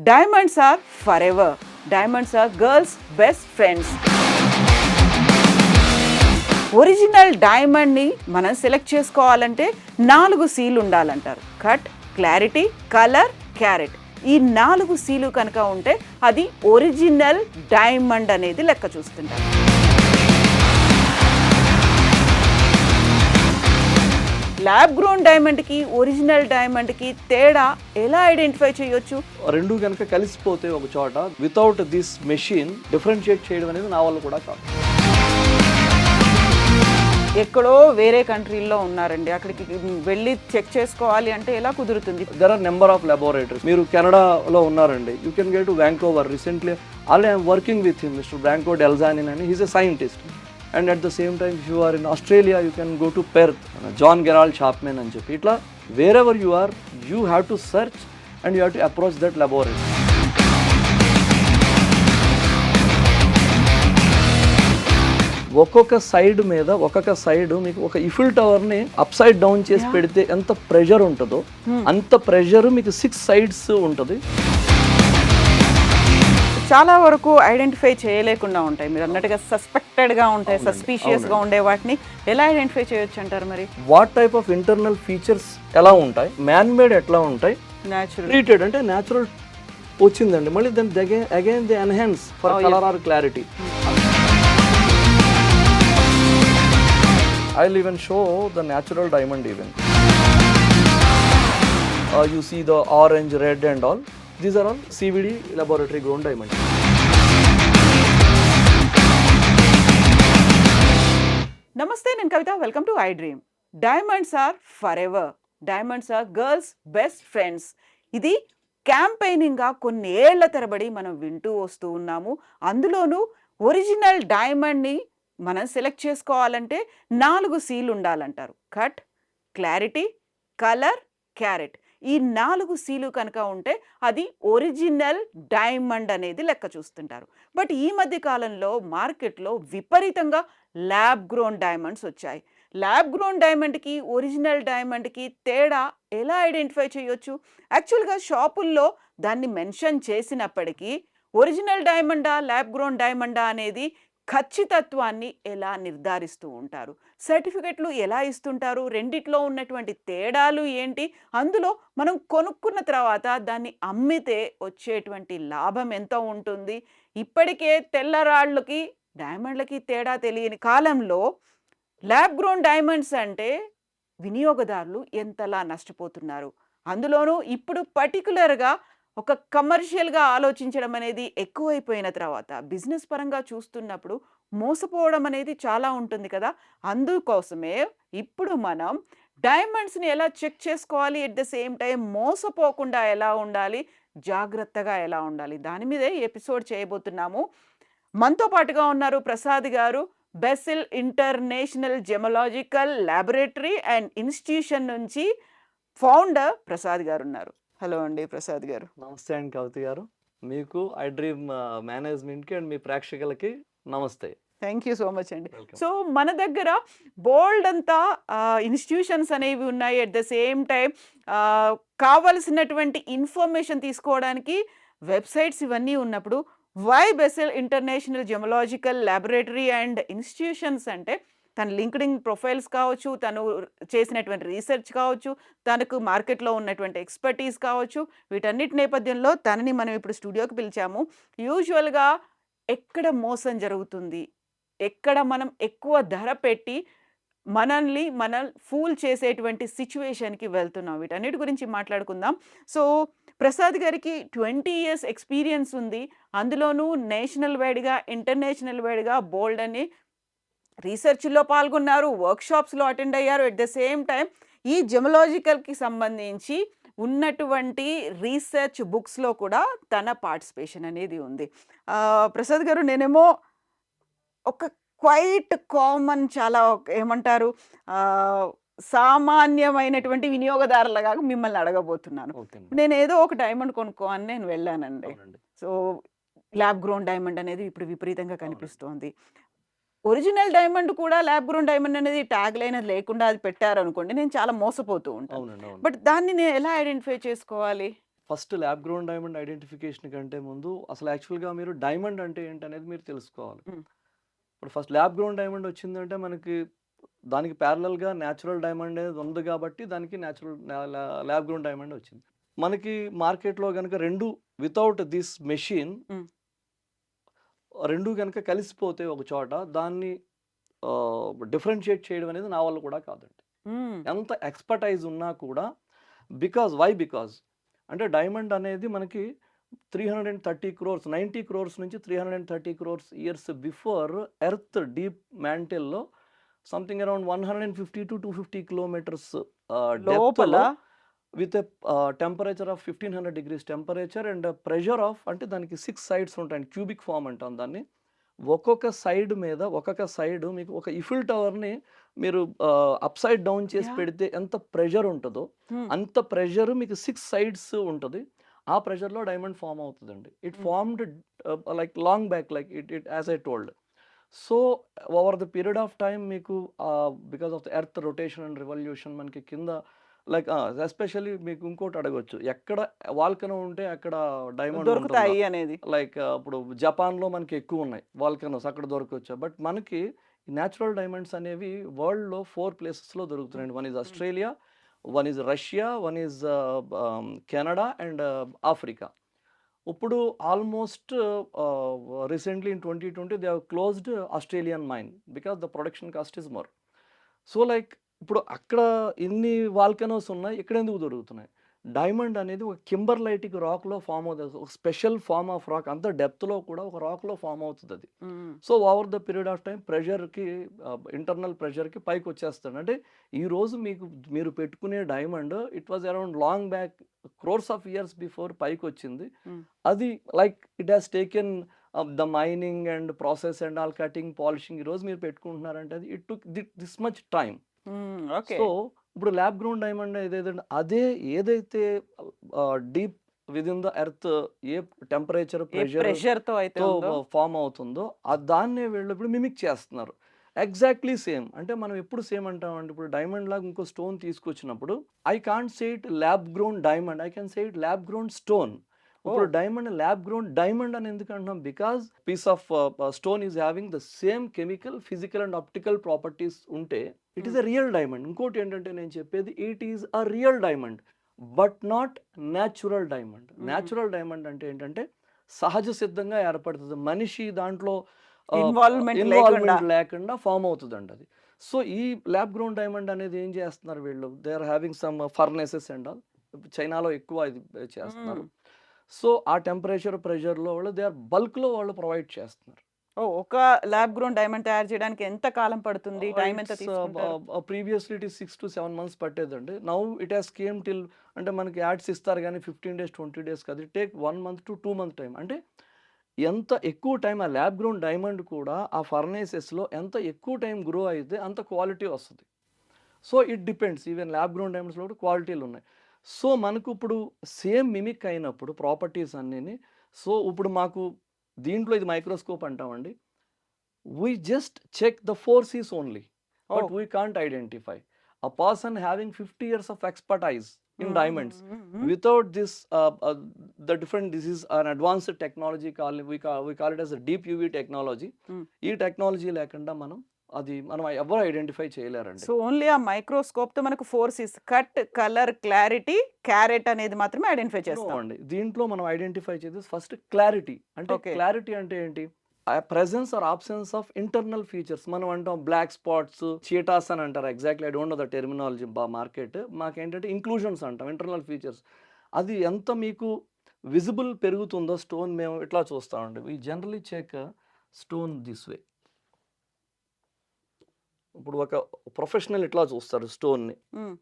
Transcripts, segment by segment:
Diamonds are forever. Diamonds are girls' best friends. Original డైమండ్ని మనం select చేసుకోవాలంటే 4 సీలు ఉండాలంటారు. Cut, clarity, colour, carat. ఈ 4 సీలు కనుక ఉంటే అది ఒరిజినల్ డైమండ్ అనేది లెక్క చూస్తుంటారు. ల్యాబ్ గ్రోన్ డైమండ్కి ఒరిజినల్ డైమండ్కి తేడా ఎలా ఐడెంటిఫై చేయొచ్చు? రెండు కనుక కలిసిపోతే ఒక చోట వితౌట్ దిస్ మెషిన్ డిఫరెన్షియేట్ చేయడం అనేది నా వల్ల కూడా కాదు. ఎక్కడో వేరే కంట్రీల్లో ఉన్నారండి, అక్కడికి వెళ్ళి చెక్ చేసుకోవాలి అంటే ఎలా కుదురుతుంది? There are number of laboratories. మీరు కెనడాలో ఉన్నారండి, you can get to Vancouver. Recently I'm working with him, mister Branko Deljanin అని. He's a scientist. And at the same time, if you are in Australia, you can go to Perth, John Gerald Chapman and చెప్పి ఇట్లా wherever you are, you have to search and you have to approach that laboratory. ఒక్కొక్క side మీద ఒక్కొక్క side మీకు ఒక ఇఫిల్ టవర్ని up side down చేసి పెడితే ఎంత ప్రెషర్ ఉంటుందో అంత ప్రెషర్ మీకు 6 సైడ్స్ ఉంటుంది. చాలా వరకు ఐడెంటిఫై చేయలేకుండా ఉంటాయి, మీరు అన్నట్టుగా సస్పెక్టెడ్గా ఉంటాయి, సస్పీషియస్గా ఉండే వాటిని ఎలా ఐడెంటిఫై చేయొచ్చు అంటారు? మరి what type of internal features ఎలా ఉంటాయి, మ్యాన్ మేడ్ ఎట్లా ఉంటాయి, న్యాచురల్ ట్రీటెడ్ అంటే న్యాచురల్ వచ్చిందండి, మళ్ళీ దాన్ని again the enhance for colour or clarity. I will even show the natural diamond even. You see the orange, red and all. These are all CVD laboratory grown diamond. నమస్తే, నేను Kavitha. Welcome to I Dream. Diamonds are forever. Diamonds are girls best friends. ఇది క్యాంపెయినింగ్గా కొన్ని ఏళ్ల తరబడి మనం వింటూ వస్తూ ఉన్నాము. అందులోనూ ఒరిజినల్ డైమండ్ని మనం సెలెక్ట్ చేసుకోవాలంటే 4 సీలు ఉండాలంటారు. Cut, clarity, colour, carat. ఈ 4 సీలు కనుక ఉంటే అది ఒరిజినల్ డైమండ్ అనేది లెక్క చూస్తుంటారు. బట్ ఈ మధ్య కాలంలో మార్కెట్లో విపరీతంగా ల్యాబ్ గ్రోన్ డైమండ్స్ వచ్చాయి. ల్యాబ్ గ్రోన్ డైమండ్కి ఒరిజినల్ డైమండ్కి తేడా ఎలా ఐడెంటిఫై చేయొచ్చు? యాక్చువల్గా షాపుల్లో దాన్ని మెన్షన్ చేసినప్పటికీ ఒరిజినల్ డైమండా ల్యాబ్ గ్రోన్ డైమండా అనేది ఖచ్చితత్వాన్ని ఎలా నిర్ధారిస్తూ ఉంటారు? సర్టిఫికెట్లు ఎలా ఇస్తుంటారు? రెండిట్లో ఉన్నటువంటి తేడాలు ఏంటి? అందులో మనం కొనుక్కున్న తర్వాత దాన్ని అమ్మితే వచ్చేటువంటి లాభం ఎంత ఉంటుంది? ఇప్పటికే తెల్లరాళ్ళకి డైమండ్లకి తేడా తెలియని కాలంలో ల్యాబ్ గ్రోన్ డైమండ్స్ అంటే వినియోగదారులు ఎంతలా నష్టపోతున్నారు? అందులోనూ ఇప్పుడు పర్టికులర్గా ఒక కమర్షియల్గా ఆలోచించడం అనేది ఎక్కువైపోయిన తర్వాత బిజినెస్ పరంగా చూస్తున్నప్పుడు మోసపోవడం అనేది చాలా ఉంటుంది కదా. అందుకోసమే ఇప్పుడు మనం డైమండ్స్ని ఎలా చెక్ చేసుకోవాలి, ఎట్ ద సేమ్ టైం మోసపోకుండా ఎలా ఉండాలి, జాగ్రత్తగా ఎలా ఉండాలి, దాని మీదే ఎపిసోడ్ చేయబోతున్నాము. మనతో పాటుగా ఉన్నారు Prasad garu, Besil International Gemological Laboratory and Institution నుంచి ఫౌండర్ ప్రసాద్ గారు ఉన్నారు. హలో అండి ప్రసాద్ గారు. నమస్తే అండి కవిత గారు. మీకు ఐ డ్రీమ్ మేనేజ్మెంట్కి అండ్ మీ ప్రేక్షకులకి నమస్తే. థ్యాంక్ యూ సో మచ్ అండి. సో మన దగ్గర బోల్డ్ అంతా ఇన్స్టిట్యూషన్స్ అనేవి ఉన్నాయి. ఎట్ ద సేమ్ టైం కావలసినటువంటి ఇన్ఫర్మేషన్ తీసుకోవడానికి వెబ్సైట్స్ ఇవన్నీ ఉన్నప్పుడు why Besil International Gemological Laboratory and Institutions అంటే తన లింక్డ్ఇన్ ప్రొఫైల్స్ కావచ్చు, తను చేసినటువంటి రీసెర్చ్ కావచ్చు, తనకు మార్కెట్లో ఉన్నటువంటి ఎక్స్పర్టీస్ కావచ్చు, వీటన్నిటి నేపథ్యంలో తనని మనం ఇప్పుడు స్టూడియోకి పిలిచాము. యూజువల్గా ఎక్కడ మోసం జరుగుతుంది, ఎక్కడ మనం ఎక్కువ ధర పెట్టి మనం ఫూల్ చేసేటువంటి సిచ్యువేషన్కి వెళ్తున్నాం, వీటన్నిటి గురించి మాట్లాడుకుందాం. సో ప్రసాద్ గారికి 20 years ఎక్స్పీరియన్స్ ఉంది. అందులోనూ నేషనల్ వైడ్గా ఇంటర్నేషనల్ వైడ్గా బోల్డ్ అని రీసెర్చ్లో పాల్గొన్నారు, వర్క్షాప్స్లో అటెండ్ అయ్యారు. ఎట్ ద సేమ్ టైం ఈ జెమలాజికల్కి సంబంధించి ఉన్నటువంటి రీసెర్చ్ బుక్స్లో కూడా తన పార్టిసిపేషన్ అనేది ఉంది. ప్రసాద్ గారు, నేనేమో ఒక క్వైట్ కామన్, చాలా ఏమంటారు, సామాన్యమైనటువంటి వినియోగదారులుగా మిమ్మల్ని అడగబోతున్నాను. నేను ఏదో ఒక డైమండ్ కొనుక్కోని నేను వెళ్ళానండి. సో ల్యాబ్ గ్రోన్ డైమండ్ అనేది ఇప్పుడు విపరీతంగా కనిపిస్తోంది. ఒరిజినల్ డైమండ్ కూడా ల్యాబ్ గ్రోన్ డైమండ్ అనేది ట్యాగ్ లైన్ లేకుండా అది పెట్టారనుకోండి, నేను చాలా మోసపోతూ ఉంటాను. బట్ దాన్ని నేను ఎలా ఐడెంటిఫై చేసుకోవాలి? First lab grown diamond identification కంటే ముందు అసలు యాక్చువల్గా మీరు డైమండ్ అంటే ఏంటనేది మీరు తెలుసుకోవాలి. హ్మ్. ఇప్పుడు ఫస్ట్ ల్యాబ్ గ్రోన్ డైమండ్ వచ్చిందంటే మనకి దానికి ప్యారలల్గా న్యాచురల్ డైమండ్ అనేది ఉంది కాబట్టి దానికి ల్యాబ్ గ్రోన్ డైమండ్ వచ్చింది. మనకి మార్కెట్లో కనుక రెండు వితౌట్ దిస్ మెషిన్ హ్మ్. రెండు కనుక కలిసిపోతే ఒక చోట దాన్ని డిఫరెన్షియేట్ చేయడం అనేది నా వల్ల కూడా కాదండి. హ్మ్. ఎంత ఎక్స్‌పర్టైజ్ ఉన్నా కూడా బికాజ్ అంటే డైమండ్ అనేది మనకి 330 క్రోర్స్ 90 క్రోర్స్ నుంచి 330 crores years before earth deep మ్యాంటిల్‌లో సంథింగ్ అరౌండ్ 150-250 కిలోమీటర్స్ లోపల డెప్త్‌లో with a temperature of 1500 degrees temperature and pressure of అంటే దానికి 6 సైడ్స్ ఉంటాయండి. క్యూబిక్ ఫార్మ్ అంటాం దాన్ని. ఒక్కొక్క సైడ్ మీద ఒక్కొక్క సైడ్ మీకు ఒక ఈఫిల్ టవర్‌ని మీరు అప్‌సైడ్ డౌన్ చేసి యాహ్! పెడితే ఎంత ప్రెషర్ ఉంటదో, హ్మ్. అంత ప్రెషర్ మీకు 6 సైడ్స్ ఉంటది. ఆ ప్రెషర్‌లో డైమండ్ ఫార్మ్ అవుతదండి. It hmm. Formed like long back like it as I told. So, over the period of time మీకు because of the earth rotation and revolution మనకి కింద లైక్ ఎస్పెషల్లీ మీకు ఇంకోటి అడగొచ్చు. ఎక్కడ వాల్కనో ఉంటే అక్కడ డైమండ్ ఉంటుందా? దొరుకుతాయి అనేది. లైక్ ఇప్పుడు జపాన్‌లో మనకి ఎక్కువున్నాయి వాల్కనోస్ అక్కడ దొరకొచ్చా. బట్ మనకి నేచురల్ డైమండ్స్ అనేవి వరల్డ్‌లో 4 ప్లేసెస్‌లో హ్మ్. దొరుకుతున్నాయండి. One is hmm. Australia, one is Russia, one is Canada and Africa. ఇప్పుడు almost recently in 2020 they have closed Australian mine because the production cost is more. So, like ఇప్పుడు అక్కడ ఇన్ని volcanoes ఉన్నాయి. ఇక్కడెందుకు దొరుకుతున్నాయి? డైమండ్ అనేది ఒక కింబర్లైటిక్ రాక్‌లో form అవుతది. ఒక స్పెషల్ ఫార్మ్ ఆఫ్ రాక్. అంత డెప్త్‌లో కూడా ఒక రాక్‌లో ఫార్మ్ అవుతదది. Hmm. So, over the period of time ప్రెషర్‌కి ఇంటర్నల్ ప్రెషర్‌కి పైకొచ్చేస్తాడు. అంటే ఈరోజు మీరు పెట్టుకునే diamond it was around long back crores of years before పైకొచ్చింది. హ్మ్. అది like it has taken the mining and process and all cutting, polishing ఈరోజు మీరు పెట్టుకుంటున్నారంటే అది it took this much time. Hmm. Okay. So, ఇప్పుడు ల్యాబ్ గ్రౌండ్ డైమండ్ అదే ఏదైతే deep within the earth ఏ టెంపరేచర్, ఏ ప్రెషర్‌తో అయితే ప్రెషర్‌తో ఉందో ఫార్మ్ అవుతుందో దాన్నే వీళ్ళు ఇప్పుడు మిమిక్ చేస్తున్నారు. Exactly same. అంటే మనం ఎప్పుడు సేమ్ అంటామండి. ఇప్పుడు డైమండ్ లాగా ఇంకో స్టోన్ తీసుకొచ్చినప్పుడు I can't say it lab grown diamond. I can say it lab grown stone. ఇప్పుడు ఓహ్! ల్యాబ్ గ్రౌన్ డైమండ్ అని ఎందుకు అంటున్నాం? Because piece of stone is having the same chemical, physical and optical properties ఉంటే it is hmm. A real diamond. ఇంకోటి ఏంటంటే నేను చెప్పేది it is a real diamond but not natural diamond. Hmm. Natural diamond అంటే ఏంటంటే సహజ సిద్ధంగా ఏర్పడుతుంది. మనిషి దాంట్లో ఇన్వాల్వ్‌మెంట్ లేకుండా. ఇన్వాల్వ్‌మెంట్ లేకుండా ఫార్మ్ అవుతదండి అది. సో, ఈ ల్యాబ్ గ్రౌన్ డైమండ్ అనేది ఏం చేస్తున్నారు వీళ్ళు? They are having some furnaces and all. చైనాలో ఎక్కువ ఇది హ్మ్. చేస్తున్నారు. సో, ఆ టెంపరేచర్, ప్రెషర్‌లో వాళ్ళు దే ఆర్ బల్క్‌లో వాళ్ళు ప్రొవైడ్ చేస్తున్నారు. ఓహ్! ఒక ల్యాబ్ గ్రోన్ డైమండ్ తయారు చేయడానికి ఎంత కాలం పడుతుంది? టైం ఎంత ఇట్స్ తీసుకుంటారు? ప్రీవియస్‌లీ ఇట్ ఈస్ 6-7 మంత్స్ పట్టేదండి. Now it has came till అంటే మనకి యాడ్స్ ఇస్తారు గానీ 15 డేస్, 20 డేస్ కాదు. It take 1 month to 2 month time. అంటే ఎంత ఎక్కువ టైం ఆ ల్యాబ్ గ్రౌన్ డైమండ్ కూడా ఆ ఫర్నేసెస్‌లో ఎంత ఎక్కువ టైం గ్రో అయితే అంత క్వాలిటీ వస్తది. So, it depends. Even lab grown డైమండ్స్‌లో కూడా క్వాలిటీలున్నాయి. సో, మనకిప్పుడు సేమ్ మిమిక్ అయినప్పుడు ప్రాపర్టీస్ అన్నీని సో, ఇప్పుడు మాకు దీంట్లో ఇది మైక్రోస్కోప్ అంటామండి. We just check the 4 C's only, but oh! we can't identify. A person having 50 years of expertise in హ్మ్. diamonds, హ్మ్. హ్మ్. without this, this is an advanced technology, we call it as a deep UV technology. హ్మ్. ఈ technology లేకుండా మనం ఎవరు identify చేయలేరండి. So, only ఆ మైక్రోస్కోప్‌తో మనకు 4 Cs cut, colour, clarity, carat అనేది మాత్రమే ఐడెంటిఫై నో చేస్తాం. అండి. దీంట్లో మనం ఐడెంటిఫై చేసేది ఫస్ట్ క్లారిటీ. అంటే ఓకే. క్లారిటీ అంటే ఏంటి? Presence or absence of internal features. మనం అంటాం బ్లాక్ స్పాట్స్, చీటాస్ అని అంటారు. Exactly I don't know the terminology market. మాకేంటంటే ఇంక్లూజన్స్ అంటాం. Internal features. అది ఎంత మీకు విజిబుల్ పెరుగుతుందో స్టోన్ మేము ఇట్లా చూస్తామండి. We generally check stone this way. ఇప్పుడు ఒక ప్రొఫెషనల్ ఇట్లా చూస్తారు స్టోన్‌ని. హ్మ్.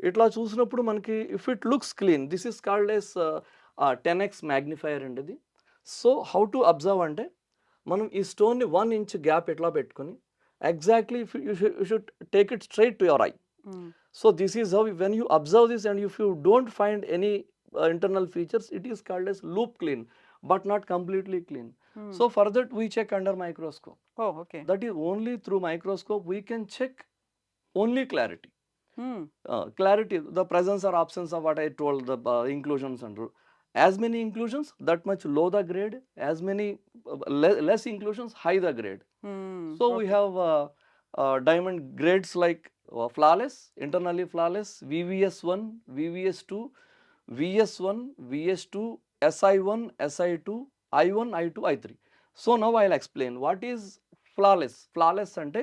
ఇట్లా చూసినప్పుడు మనకి if it looks clean this is called yes 10x magnifier అండి ఇది. సో, హౌ టు అబ్జర్వ్ అంటే మనం ఈ స్టోన్‌ని 1 ఇంచ్ గ్యాప్ ఇట్లా పెట్టుకొని exactly if you should take it straight to your eye. Hmm. So, this is how when you observe this and if you don't find any internal features it is called as loupe clean but not completely clean. Hmm. So, for that we check under microscope. Oh! Okay. That is only through microscope we can check only clarity. Clarity, the presence or absence of what I told, the inclusions and as many inclusions, that much low the grade, as many less inclusions, high the grade. So we have diamond grades like flawless, internally flawless, VVS1, VVS2, VS1, VS2, SI1, SI2, I1, I2, I3. So now I'll explain what is flawless. Flawless ante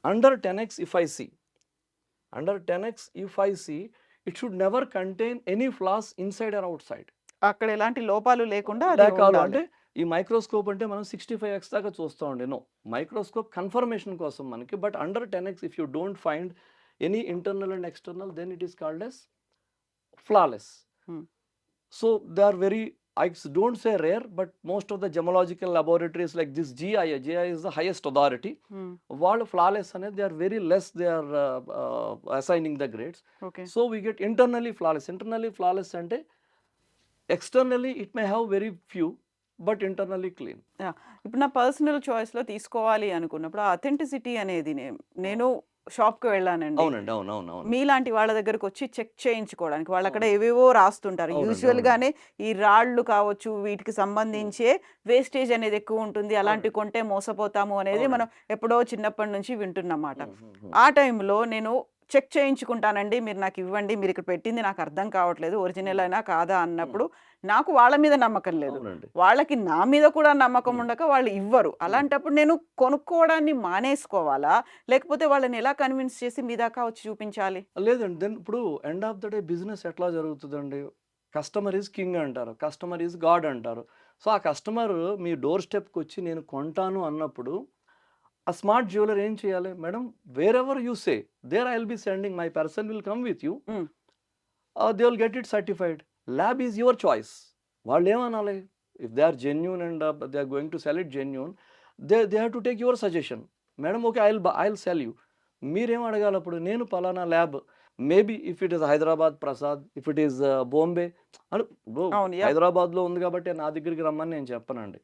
under 10x if I see, under 10x if I see, it should never contain any flaws inside or outside. అక్కడ ఎలాంటి లోపాలు లేకుండా అది లేకాలు ఉండాలి. అంటే ఈ microscope అంటే మనం 65x దాకా చూస్తూ ఉండే. నో, మైక్రోస్కోప్ కన్ఫర్మేషన్ కోసం మనకి. But under 10x if you don't find any internal and external, then it is called as flawless. So they are very, I don't say rare, but most of the gemological laboratories like this GIA is the highest authority. While flawless అనేది they are very less, they are assigning the grades. Okay. So we get internally flawless. Internally flawless అంటే externally it may have very few, but internally clean. ఇప్పుడు నా personal చాయిస్లో తీసుకోవాలి అనుకున్నప్పుడు ఆ authenticity అనేది నేను షాప్కి వెళ్ళానండి, అవునండి, అవును. మీలాంటి వాళ్ళ దగ్గరకు వచ్చి చెక్ చేయించుకోవడానికి. వాళ్ళు అక్కడ ఏవేవో రాస్తుంటారు. అవునండి, యూజువల్గానే ఈ రాళ్ళు కావచ్చు, వీటికి సంబంధించే వేస్టేజ్ అనేది ఎక్కువ ఉంటుంది, అలాంటి కొంటే మోసపోతాము అనేది మనం ఎప్పుడో చిన్నప్పటి నుంచి వింటున్నమాట. ఆ టైంలో నేను చెక్ చేయించుకుంటానండి, మీరు నాకు ఇవ్వండి, మీరు ఇక్కడ పెట్టింది నాకు అర్థం కావట్లేదు, ఒరిజినల్ అయినా కాదా అన్నప్పుడు నాకు వాళ్ళ మీద నమ్మకం లేదు, అవునండి. వాళ్ళకి నా మీద కూడా నమ్మకం ఉండక వాళ్ళు ఇవ్వరు. అలాంటప్పుడు నేను కొనుక్కోవడాన్ని మానేసుకోవాలా, లేకపోతే వాళ్ళని ఎలా కన్విన్స్ చేసి మీ దాకా వచ్చి చూపించాలి? లేదండి, దెన్ ఇప్పుడు end of the day business ఎట్లా జరుగుతుందండి? కస్టమర్ ఈజ్ కింగ్ అంటారు, కస్టమర్ ఈజ్ గాడ్ అంటారు. సో ఆ కస్టమర్ మీ డోర్ స్టెప్కి వచ్చి నేను కొంటాను అన్నప్పుడు ఆ స్మార్ట్ జ్యువెలర్ ఏం చేయాలి? Madam, wherever you say there I will be sending, my person will come with you, they will get it certified. Lab is your choice. వాళ్ళు ఏమనాలి? If they are genuine and they are going to sell it genuine, they have to take your suggestion. Madam okay, I will sell you. మీరేం అడగాలి అప్పుడు? నేను పలానా lab, maybe if it is Hyderabad Prasad, if it is Bombay అని, హైదరాబాద్లో ఉంది కాబట్టి నా దగ్గరికి రమ్మని నేను చెప్పనండి.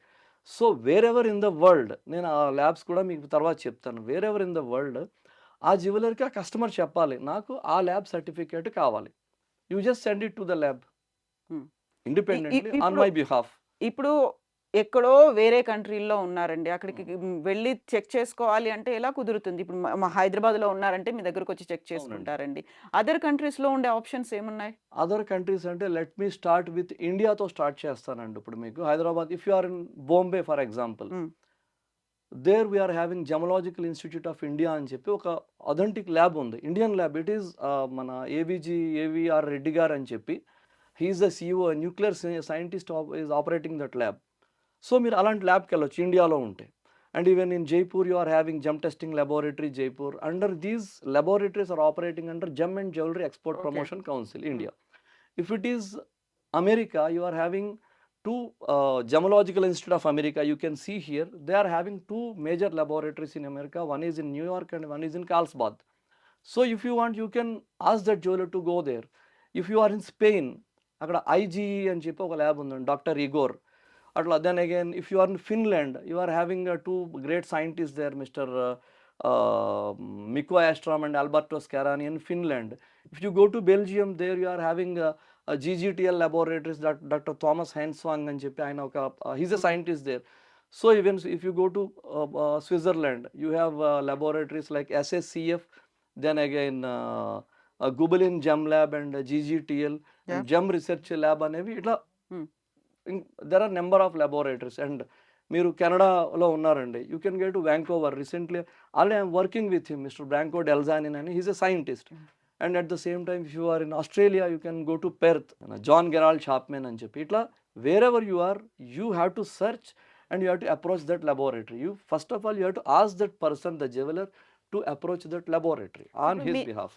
So where ever in the world, నేను ఆ ల్యాబ్స్ కూడా మీకు తర్వాత చెప్తాను. Wear ever in the world ఆ జ్యువెలర్కి ఆ కస్టమర్ చెప్పాలి, నాకు ఆ ల్యాబ్ సర్టిఫికేట్ కావాలి. You just send it to the lab independently on my behalf. ఇప్పుడు ఎక్కడో వేరే కంట్రీల్లో ఉన్నారండి, అక్కడికి వెళ్ళి చెక్ చేసుకోవాలి అంటే ఎలా కుదురుతుంది? ఇప్పుడు మా హైదరాబాద్లో ఉన్నారంటే మీ దగ్గరకు వచ్చి చెక్ చేసుకుంటారండి. అదర్ కంట్రీస్లో ఉండే ఆప్షన్స్ ఏమున్నాయి? అదర్ కంట్రీస్ అంటే లెట్ మీ స్టార్ట్ విత్ ఇండియాతో స్టార్ట్ చేస్తానండి. ఇప్పుడు మీకు Hyderabad, if you are in Bombay for example, there we're having Gemological institute of India అని చెప్పి ఒక అథెంటిక్ ల్యాబ్ ఉంది, ఇండియన్ ల్యాబ్. ఇట్ ఈస్ మన ఏవిఆర్ రెడ్డి గారు అని చెప్పి, he is the CEO, nuclear scientist is operating that lab. So మీరు అలాంటి ల్యాబ్కి వెళ్ళొచ్చు ఇండియాలో ఉంటే. And even in Jaipur you are having gem testing laboratory Jaipur. Under these laboratories are operating under Gem and Jewelry Export Promotion Council, India. If it is America, you are having two Gemological Institute of America. You can see here they are having two major laboratories in America. One is in New York and one is in Carlsbad. So if you want, you can ask that jeweler to go there. If you are in Spain, అక్కడ IGE అని చెప్పి ఒక lab ఉందండి, doctor Igor అట్లా. Then again if you are in Finland, you are having two great scientist there, mister Mikko Astrom and Alberto Scarani in Finland. If you go to Belgium, there you are having GGTL laboratories, Dr. Thomas Henswang and చెప్పి ఆయన ఒక he's a scientist there. So even if you go to Switzerland, you have laboratories like SSCF, then again Gubelin Gem Lab and GGTL and Gem Research Lab అనేవి ఇట్లా there are number of laboratories. And మీరు కెనడాలో ఉన్నారండి, you can get to Vancouver. Recently already I'm working with him, mister Branko Deljanin అని, he's a scientist. And at the same time if you are in Australia, you can go to Perth, John Gerald Chapman అని చెప్పి. ఇట్లా wherever you are, you have to search and you have to approach that laboratory. You first of all you have to ask that person, the jeweler, to approach that laboratory on his behalf.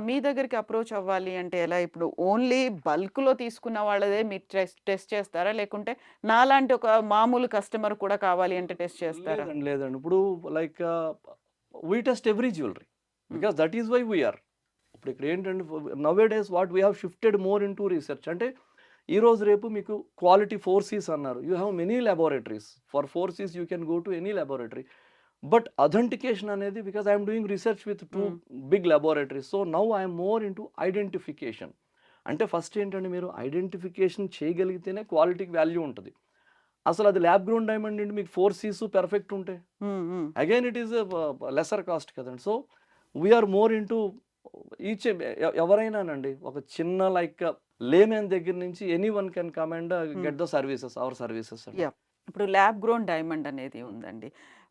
మీ దగ్గరికి approach అవ్వాలి అంటే ఎలా? ఇప్పుడు only బల్క్లో తీసుకున్న వాళ్ళదే మీరు test చేస్తారా, లేకుంటే నాలాంటి ఒక మామూలు కస్టమర్ కూడా కావాలి అంటే టెస్ట్ చేస్తారా? లేదండి, ఇప్పుడు like we test every jewellery because that is why we're. ఇప్పుడు ఇక్కడ ఏంటంటే nowadays what we have shifted more into research. అంటే ఈరోజు రేపు మీకు క్వాలిటీ 4Cs అన్నారు, you have many laboratories. For 4Cs you can go to any laboratory. But authentication అనేది because I'm doing research with 2 big laboratories. So now I'm more into identification. అంటే first ఏంటంటే మీరు identification చేయగలిగితేనే క్వాలిటీకి value ఉంటుంది. అసలు అది lab grown diamond ఏంటి మీకు 4 సీస్ పెర్ఫెక్ట్ ఉంటే again it is lesser cost కదండి. So we're more into each ఎవరైనానండి ఒక చిన్న లైక్ లేమెన్ దగ్గర నుంచి anyone can come and get the services our services. Yeah! ఇప్పుడు ల్యాబ్ గ్రోన్ డైమండ్ అనేది ఉందండి.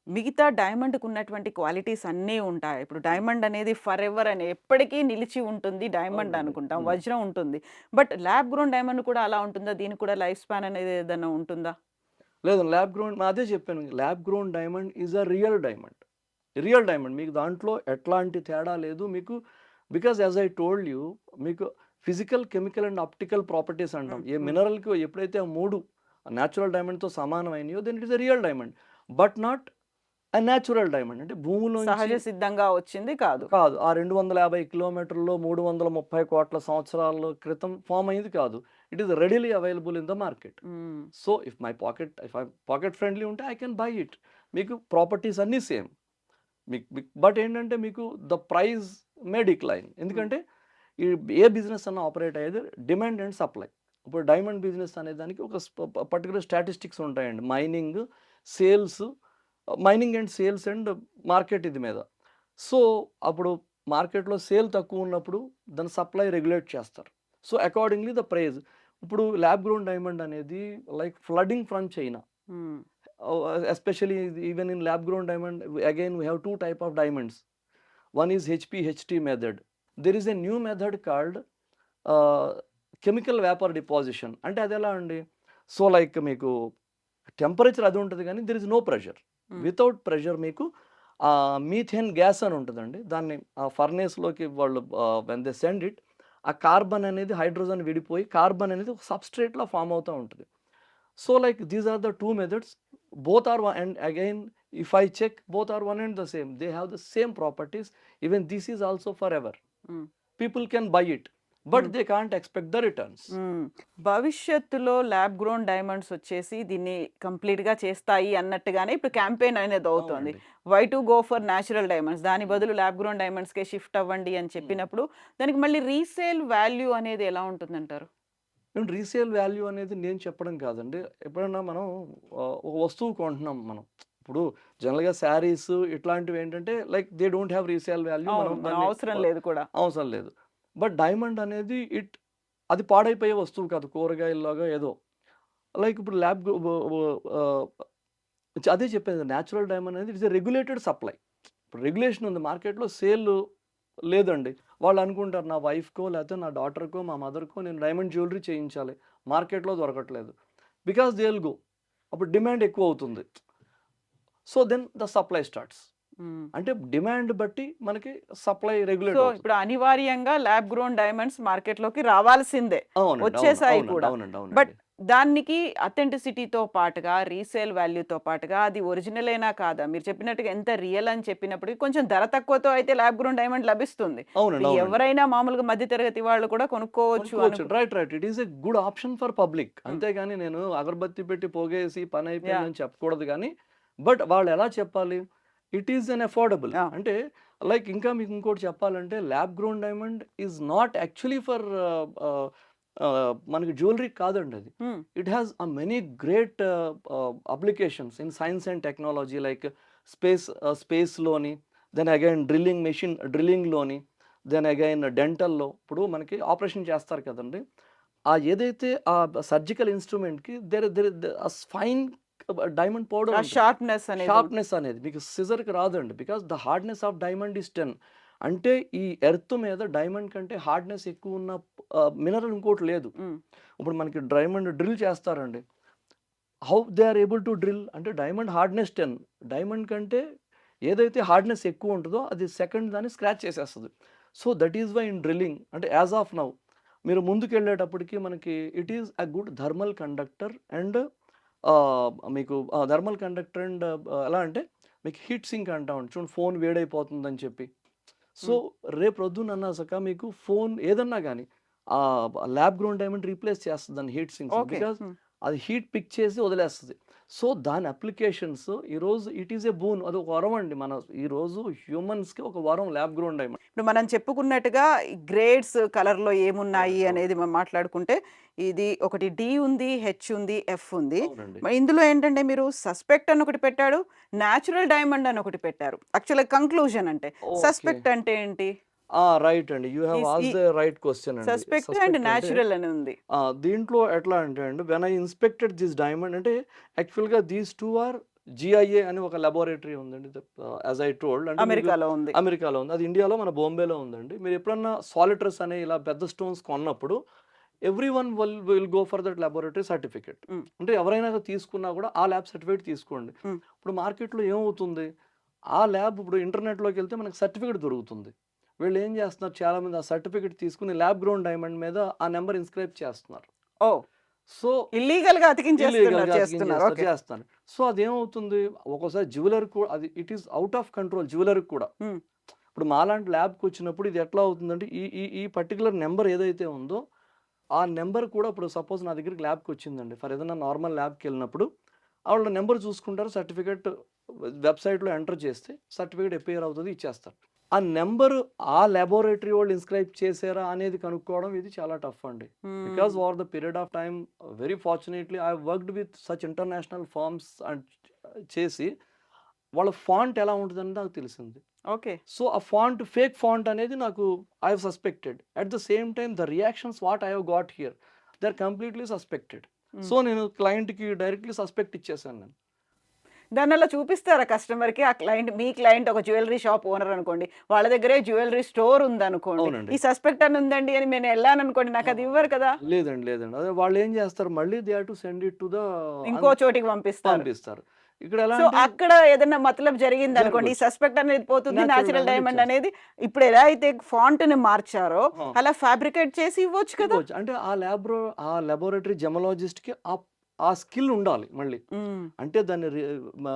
మిగతా డైమండ్‌కి ఉన్నటువంటి క్వాలిటీస్ అన్నీ ఉంటాయి. ఇప్పుడు డైమండ్ అనేది ఫరెవర్ అని ఎప్పటికీ నిలిచి ఉంటుంది డైమండ్ అవునండి. అనుకుంటాం. వజ్రం ఉంటుంది. బట్ ల్యాబ్ గ్రోన్ డైమండ్ కూడా అలా ఉంటుందా? దీనికి కూడా లైఫ్ స్పాన్ అనేది ఏదైనా ఉంటుందా? లేదు ల్యాబ్ గ్రోన్ అదే చెప్పాను. Lab grown diamond is a real diamond. Real diamond మీకు దాంట్లో ఎట్లాంటి తేడా లేదు మీకు. Because as I told you మీకు physical, chemical and optical properties అంటాం. ఏ మినరల్కి ఎప్పుడైతే ఆ 3 న్యాచురల్ డైమండ్తో సమానమైనయో then it is a real diamond. But not a natural diamond. అంటే భూమిలోంచి సహజ సిద్ధంగా వచ్చింది కాదు. కాదు. ఆ 250 కిలోమీటర్లో 330 కోట్ల సంవత్సరాల క్రితం ఫామ్ అయింది కాదు. It is readily available in the market. Hmm. So if I pocket friendly ఉంటే ఐ కెన్ బై ఇట్. మీకు ప్రాపర్టీస్ అన్నీ సేమ్. బట్ ఏంటంటే మీకు ద ప్రైస్ మే డిక్లైన్. ఎందుకంటే ఈ ఏ బిజినెస్ అన్న ఆపరేట్ అయ్యేది డిమాండ్ అండ్ సప్లై. ఇప్పుడు డైమండ్ బిజినెస్ అనే దానికి ఒక పర్టికులర్ స్టాటిస్టిక్స్ ఉంటాయండి. Mining, sales, mining and sales and market ఇది మీద. సో అప్పుడు మార్కెట్లో సేల్ తక్కువ ఉన్నప్పుడు దాని సప్లై రెగ్యులేట్ చేస్తారు. So accordingly the price. ఇప్పుడు ల్యాబ్ గ్రోన్ డైమండ్ అనేది like flooding from China. Hmm. Especially even in lab grown diamond, again we have 2 type of diamonds. One is HPHT method. There is a new method called uh, chemical vapor deposition. అంటే అది ఎలా అండి? So like మీకు temperature అది ఉంటుంది కానీ there is no pressure. Without pressure మీకు methane gas అని ఉంటుందండి. దాన్ని ఆ ఫర్నేస్లోకి వాళ్ళు వెన్ దే సెండ్ ఇట్, ఆ కార్బన్ అనేది హైడ్రోజన్ విడిపోయి కార్బన్ అనేది ఒక సబ్స్ట్రేట్లో ఫామ్ అవుతూ ఉంటుంది. So like these are the 2 methods. Both are one, and again if I check both are one and the same. They have the same properties. Even this is also forever. హ్మ్. People can buy it, but they can't expect the returns. భవిష్యత్తులో lab grown diamonds వచ్చేసి దీన్ని కంప్లీట్‌గా చేస్తాయి అన్నట్టుగానే ఇప్పుడు campaign అనేది అవుతోంది. అవునండి. Why to go for natural diamonds దాని బదులు ల్యాబ్ గ్రోన్ డైమండ్స్‌కే షిఫ్ట్ అవ్వండి అని చెప్పినప్పుడు దానికి మళ్ళీ రీసేల్ వాల్యూ అనేది ఎలా ఉంటుందంటారు? రీసేల్ వాల్యూ అనేది నేను చెప్పడం కాదండి. ఎప్పుడైనా మనం ఒక వస్తువు కొంటున్నాం మనం. ఇప్పుడు జనరల్‌గా శారీస్ ఇట్లాంటివి ఏంటంటే like they don't have resale value. అవును. మనం మనం దాన్ని అవసరం లేదు కూడా. అవసరం లేదు. బట్ డైమండ్ అనేది అది పాడైపోయే వస్తువు కాదు. కూరగాయల్లాగా ఏదో. లైక్ ఇప్పుడు అదే చెప్పేది న్యాచురల్ డైమండ్ అనేది ఇట్స్ ఎ రెగ్యులేటెడ్ సప్లై. ఇప్పుడు రెగ్యులేషన్ ఉంది మార్కెట్‌లో. సేల్ లేదండి. వాళ్ళు అనుకుంటారు నా వైఫ్‌కో లేకపోతే నా డాటర్‌కో, మా మదర్‌కో నేను డైమండ్ జ్యువెలరీ చేయించాలి. మార్కెట్‌లో దొరకట్లేదు. Because they will go. అప్పుడు డిమాండ్ ఎక్కువ అవుతుంది. So then the supply starts. Hmm. అంటే డిమాండ్ బట్టి మనకి సప్లై రెగ్యులేట్ సో అవుతుంది. ఇప్పుడు అనివార్యంగా ల్యాబ్ గ్రోన్ డైమండ్స్ మార్కెట్‌లోకి రావాల్సిందే. అవునండి. వచ్చేసాయి కూడా. అవునండి. బట్ దానికి అథెంటిసిటీతో పాటుగా, రీసేల్ వాల్యూతో పాటుగా అది ఒరిజినలేనా కాదా? మీరు చెప్పినట్టుగా ఎంత రియల్ అని చెప్పినప్పటికి కొంచెం ధర తక్కువతో అయితే ల్యాబ్ గ్రోన్ డైమండ్ లభిస్తుంది. ఇప్పుడు ఎవరైనా మామూలుగా మధ్య తరగతి వాళ్ళు కూడా కొనుక్కోవచ్చు right. It is a good option for public. అంతేగాని నేను అగరబత్తి పెట్టి పోగేసి పని అయిపోయిందని చెప్పకూడదు కానీ, బట్ వాళ్ళు ఎలా చెప్పాలి? It is an affordable. అంటే లైక్ ఇంకా మీకు ఇంకోటి చెప్పాలంటే lab grown diamond is not actually for మనకి జ్యువెలరీ కాదండి అది. It has many great applications in science and technology like స్పేస్లోని, దెన్ అగైన్ డ్రిల్లింగ్లోని, దెన్ అగైన్ డెంటల్లో. ఇప్పుడు మనకి ఆపరేషన్ చేస్తారు కదండి. ఏదైతే ఆ సర్జికల్ ఇన్స్ట్రుమెంట్‌కి ఫైన్ డైమండ్ పౌడర్ షార్ప్‌నెస్ అనేది మీకు సిజర్‌కి రాదండి. Because the hardness of diamond is 10. అంటే ఈ ఎర్త్ మీద డైమండ్ కంటే హార్డ్‌నెస్ ఎక్కువ ఉన్న మినరల్ ఇంకోటి లేదు. ఇప్పుడు మనకి డైమండ్ డ్రిల్ చేస్తారండి. How they are able to drill అంటే డైమండ్ హార్డ్‌నెస్ 10. డైమండ్ కంటే ఏదైతే హార్డ్‌నెస్ ఎక్కువ ఉంటుందో అది సెకండ్ దాన్ని స్క్రాచ్ చేసేస్తుంది. So that is why in drilling అంటే యాజ్ ఆఫ్ నౌ మీరు ముందుకెళ్ళేటప్పటికి మనకి it is a good thermal conductor and మీకు థర్మల్ కండక్టర్ అండ్ ఎలా అంటే మీకు హీట్ సింక్ అంటా ఉంటాం. చూడండి ఫోన్ వేడైపోతుందని చెప్పి. సో రేపు ప్రొద్దున అన్నాక మీకు ఫోన్ ఏదన్నా కానీ ల్యాబ్ గ్రోన్ డైమండ్ రీప్లేస్ చేస్తుంది దాన్ని హీట్ సింక్స్. బికాస్ అది హీట్ పిక్ చేసి వదిలేస్తుంది. సో దాని అప్లికేషన్స్ ఈరోజు ఇట్ ఈస్ ఏ బూన్, అది ఒక వరం అండి. మన ఈరోజు హ్యూమన్స్కి ఒక వరం ల్యాబ్ గ్రోన్ డైమండ్. ఇప్పుడు మనం చెప్పుకున్నట్టుగా ఈ గ్రేడ్స్ కలర్‌లో ఏమున్నాయి అవునండి. అనేది మనం మాట్లాడుకుంటే, ఇది ఒకటి డి ఉంది, హెచ్ ఉంది, ఎఫ్ ఉంది. అవునండి. మరి ఇందులో ఏంటంటే మీరు సస్పెక్ట్ అని ఒకటి పెట్టాడు, నేచురల్ డైమండ్ అని ఒకటి పెట్టారు. యాక్చువల్‌గా కంక్లూజన్ అంటే. ఓకే. సస్పెక్ట్ అంటే ఏంటి? రైట్ అండి. యూ హ్యావ్ ఈ ఆస్క్డ్ ద రైట్ క్వెషన్ అండి. సస్పెక్ట్ అండ్ సస్పెక్ట్ అంటే నేచురల్ అని ఉంది. దీంట్లో ఎట్లా అంటే అండి, when I inspected this diamond అంటే యాక్చువల్‌గా దీస్ 2 ఆర్ జిఐఏ అని ఒక లాబొరేటరీ ఉందండి. యాస్ ఐ టోల్డ్ అంటే మీకు అమెరికాలో ఉంది. అమెరికాలో ఉంది. అది ఇండియాలో మన బాంబేలో ఉందండి. మీరు ఎప్పుడన్నా సాలిటర్స్ అనే ఇలా పెద్ద స్టోన్స్ కొన్నప్పుడు everyone will go for that laboratory certificate. హ్మ్. అంటే ఎవరైనా తీసుకున్నా కూడా ఆ ల్యాబ్ సర్టిఫికేట్ తీసుకోండి. హ్మ్. ఇప్పుడు మార్కెట్‌లో ఏమవుతుంది, ఆ ల్యాబ్ ఇప్పుడు ఇంటర్నెట్‌లోకెళ్తే మనకు సర్టిఫికేట్ దొరుకుతుంది. వీళ్ళు ఏం చేస్తున్నారు, చాలామంది ఆ సర్టిఫికేట్ తీసుకొని ల్యాబ్ గ్రౌండ్ డైమండ్ మీద ఆ నెంబర్ ఇన్స్క్రైబ్ చేస్తున్నారు. ఓహ్! సో ఇల్లీగల్‌గా అతికించేస్తున్నారు. ఇల్లీగల్‌గా చేస్తున్నారు. ఓకే. చేస్తున్నారు. సో అదేమవుతుంది, ఒక్కోసారి జ్యువెలరీ కూడా అది it is out of control జ్యువెలరీకి కూడా. హ్మ్. ఇప్పుడు మాలాంటి ల్యాబ్‌కి వచ్చినప్పుడు ఇది ఎట్లా అవుతుందంటే ఈ ఈ ఈ పర్టిక్యులర్ నెంబర్ ఏదైతే ఉందో ఆ నెంబర్ కూడా ఇప్పుడు సపోజ్ నా దగ్గరికి ల్యాబ్‌కి వచ్చిందండి. ఫర్ ఏదైనా నార్మల్ ల్యాబ్‌కెళ్ళినప్పుడు ఆవిడ నెంబర్ చూసుకుంటారు. సర్టిఫికేట్ వెబ్‌సైట్‌లో ఎంటర్ చేస్తే సర్టిఫికేట్ అపియర్ అవుతది, ఇచ్చేస్తారు. ఆ నెంబరు ఆ లాబొరేటరీ వాళ్ళు ఇన్స్క్రైబ్ చేసారా అనేది కనుక్కోవడం ఇది చాలా టఫ్ అండి. Because hmm. Over the period of time very fortunately I have worked with such international firms and చేసి వాళ్ళ ఫాంట్ ఎలా ఉంటదని నాకు తెలిసింది. ఓకే. సో ఆ ఫాంట్ ఫేక్ ఫాంట్ అనేది నాకు I have suspected. At the same time the reactions what I have got here they are completely suspected. Hmm. So నేను క్లయింట్‌కి డైరెక్ట్‌లీ సస్పెక్ట్ ఇచ్చేసాను నేను. దాన్నలా చూపిస్తారా కస్టమర్‌కి? ఆ క్లయింట్ మీ క్లయింట్ ఒక జ్యువెల్లరీ షాప్ ఓనర్ అనుకోండి. వాళ్ళ దగ్గరే జ్యువెల్లరీ స్టోర్ ఉందనుకోండి. అవునండి. ఈ సస్పెక్ట్ అని ఉందండి అని నేను ఎళ్ళాననుకోండి. నాకది ఇవ్వరు కదా! లేదండి. లేదండి. అదే వాళ్ళేం జేస్తారు, మళ్ళీ they have to send it to the ఇంకో చోటికి పంపిస్తారు. పంపిస్తారు. ఇక్కడ ఎలా సో, అంటే అక్కడ ఏదన్నా మతలబ్ జరిగిందనుకోండి. ఈ జరగొచ్చు. సస్పెక్ట్ అనేది పోతుంది. నేచురల్ నేచురల్ డైమండ్ డైమండ్ ఇచ్చేస్తారు. అనేది ఇప్పుడు ఎలా అయితే ఫాంట్‌ని మార్చారో ఆ! అలా ఫ్యాబ్రికేట్ చేసి ఇవ్వచ్చు కదా! ఇవ్వచ్చు. అంటే ఆ లాబొరేటరీ జెమాలజిస్ట్‌కి ఆ స్కిల్ ఉండాలి మళ్ళీ. హ్మ్. అంటే దాన్ని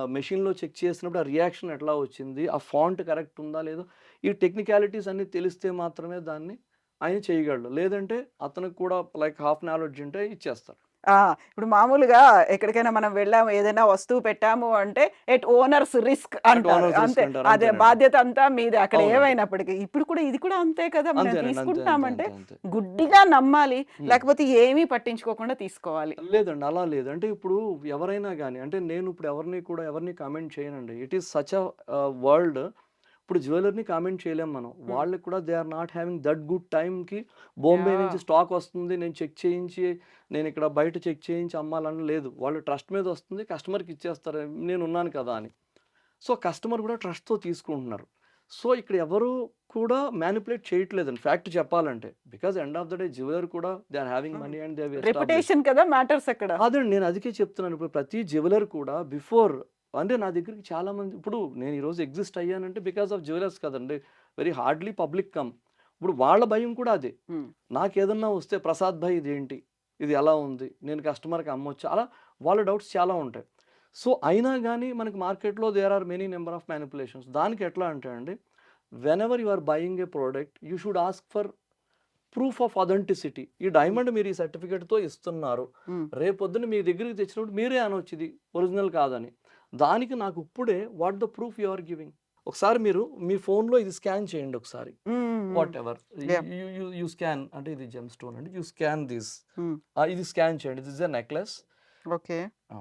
మెషిన్‌లో చెక్ చేసినప్పుడు ఆ రియాక్షన్ ఎట్లా వచ్చింది, ఆ ఫాంట్ కరెక్ట్ ఉందా లేదా, ఈ టెక్నికాలిటీస్ అన్నీ తెలిస్తే మాత్రమే దాన్ని ఆయన చేయగలడు. లేదంటే అతనికి కూడా లైక్ హాఫ్ నాలెడ్జ్ ఉంటే ఇచ్చేస్తారు. ఆ! ఇప్పుడు మామూలుగా ఎక్కడికైనా మనం వెళ్ళాము, ఏదైనా వస్తువు పెట్టాము అంటే ఎట్ ఓనర్స్ రిస్క్ అటు అంటారు. ఓనర్స్ రిస్క్ అంతే. అంటారు. అదే అంతేనండి. బాధ్యత అంతా మీదే అక్కడ అవునండి. ఏమైనప్పటికి. ఇప్పుడు కూడా ఇది కూడా అంతే కదా! మనం అంతేనండి. అంతే. అంతే. తీసుకుంటున్నామంటే అంతే. అంతే. గుడ్డిగా నమ్మాలి. హ్మ్. లేకపోతే ఏమీ పట్టించుకోకుండా తీసుకోవాలి. లేదండి. అలా లేదు. అంటే ఇప్పుడు ఎవరైనా గాని, అంటే నేను ఇప్పుడు ఎవరిని కామెంట్ చేయనండి. It is such a world. ఇప్పుడు జ్యువెలర్‌ని కామెంట్ చేయలేం మనం. హ్మ్. వాళ్ళకి కూడా they are not having that good టైమ్‌కి బాంబే యాహ్! నుంచి స్టాక్ వస్తుంది. నేను చెక్ చేయించి, నేను ఇక్కడ బయట చెక్ చేయించి అమ్మాలని లేదు. వాళ్ళు ట్రస్ట్ మీద వస్తుంది. కస్టమర్‌కి ఇచ్చేస్తారు. నేనున్నాను కదా అని. సో, కస్టమర్ కూడా ట్రస్ట్‌తో తీసుకుంటున్నారు. సో, ఇక్కడ ఎవరు కూడా మ్యానిపులేట్ చేయట్లేదండి ఫ్యాక్ట్ చెప్పాలంటే. Because end of the day jeweller కూడా దే ఆర్ హావింగ్ హ్మ్. Money and they have established. Reputation కదా మ్యాటర్స్ అక్కడ. కాదండి. నేను అందుకే చెప్తున్నాను. ఇప్పుడు ప్రతి జ్యువెలర్ కూడా బిఫోర్ అంటే నా దగ్గరికి చాలామంది ఇప్పుడు నేను ఈరోజు ఎగ్జిస్ట్ అయ్యానంటే బికాస్ ఆఫ్ జ్యువెలర్స్ కదండీ. Very hardly public come. ఇప్పుడు వాళ్ళ భయం కూడా అదే. హ్మ్. నాకేదన్నా వస్తే ప్రసాద్ భాయ్ ఇదేంటి? ఇది ఎలా ఉంది? నేను కస్టమర్‌కి అమ్మొచ్చా? అలా వాళ్ళ డౌట్స్ చాలా ఉంటాయి. సో, అయినా గాని మనకి మార్కెట్‌లో there are many number of manipulations. దానికి ఎట్లా అంటే అండి, whenever you are buying a product you should ask for proof of authenticity. ఈ హ్మ్. డైమండ్ మీరు ఈ సర్టిఫికేట్‌తో ఇస్తున్నారు. హ్మ్. రేపొద్దున మీ దగ్గరికి తెచ్చినప్పుడు మీరే అనొచ్చు ఇది ఒరిజినల్ కాదని. దానికి నాకు ఇప్పుడే what the proof you are giving. ఒకసారి మీరు మీ ఫోన్‌లో ఇది స్కాన్ చేయండి ఒకసారి. హ్మ్. హ్మ్. Whatever yeah! యూ స్కాన్ అంటే ఇది జెమ్ స్టోన్ అండి. You scan this. హ్మ్. ఇది స్కాన్ చేయండి. This is a necklace. Okay. ఆ!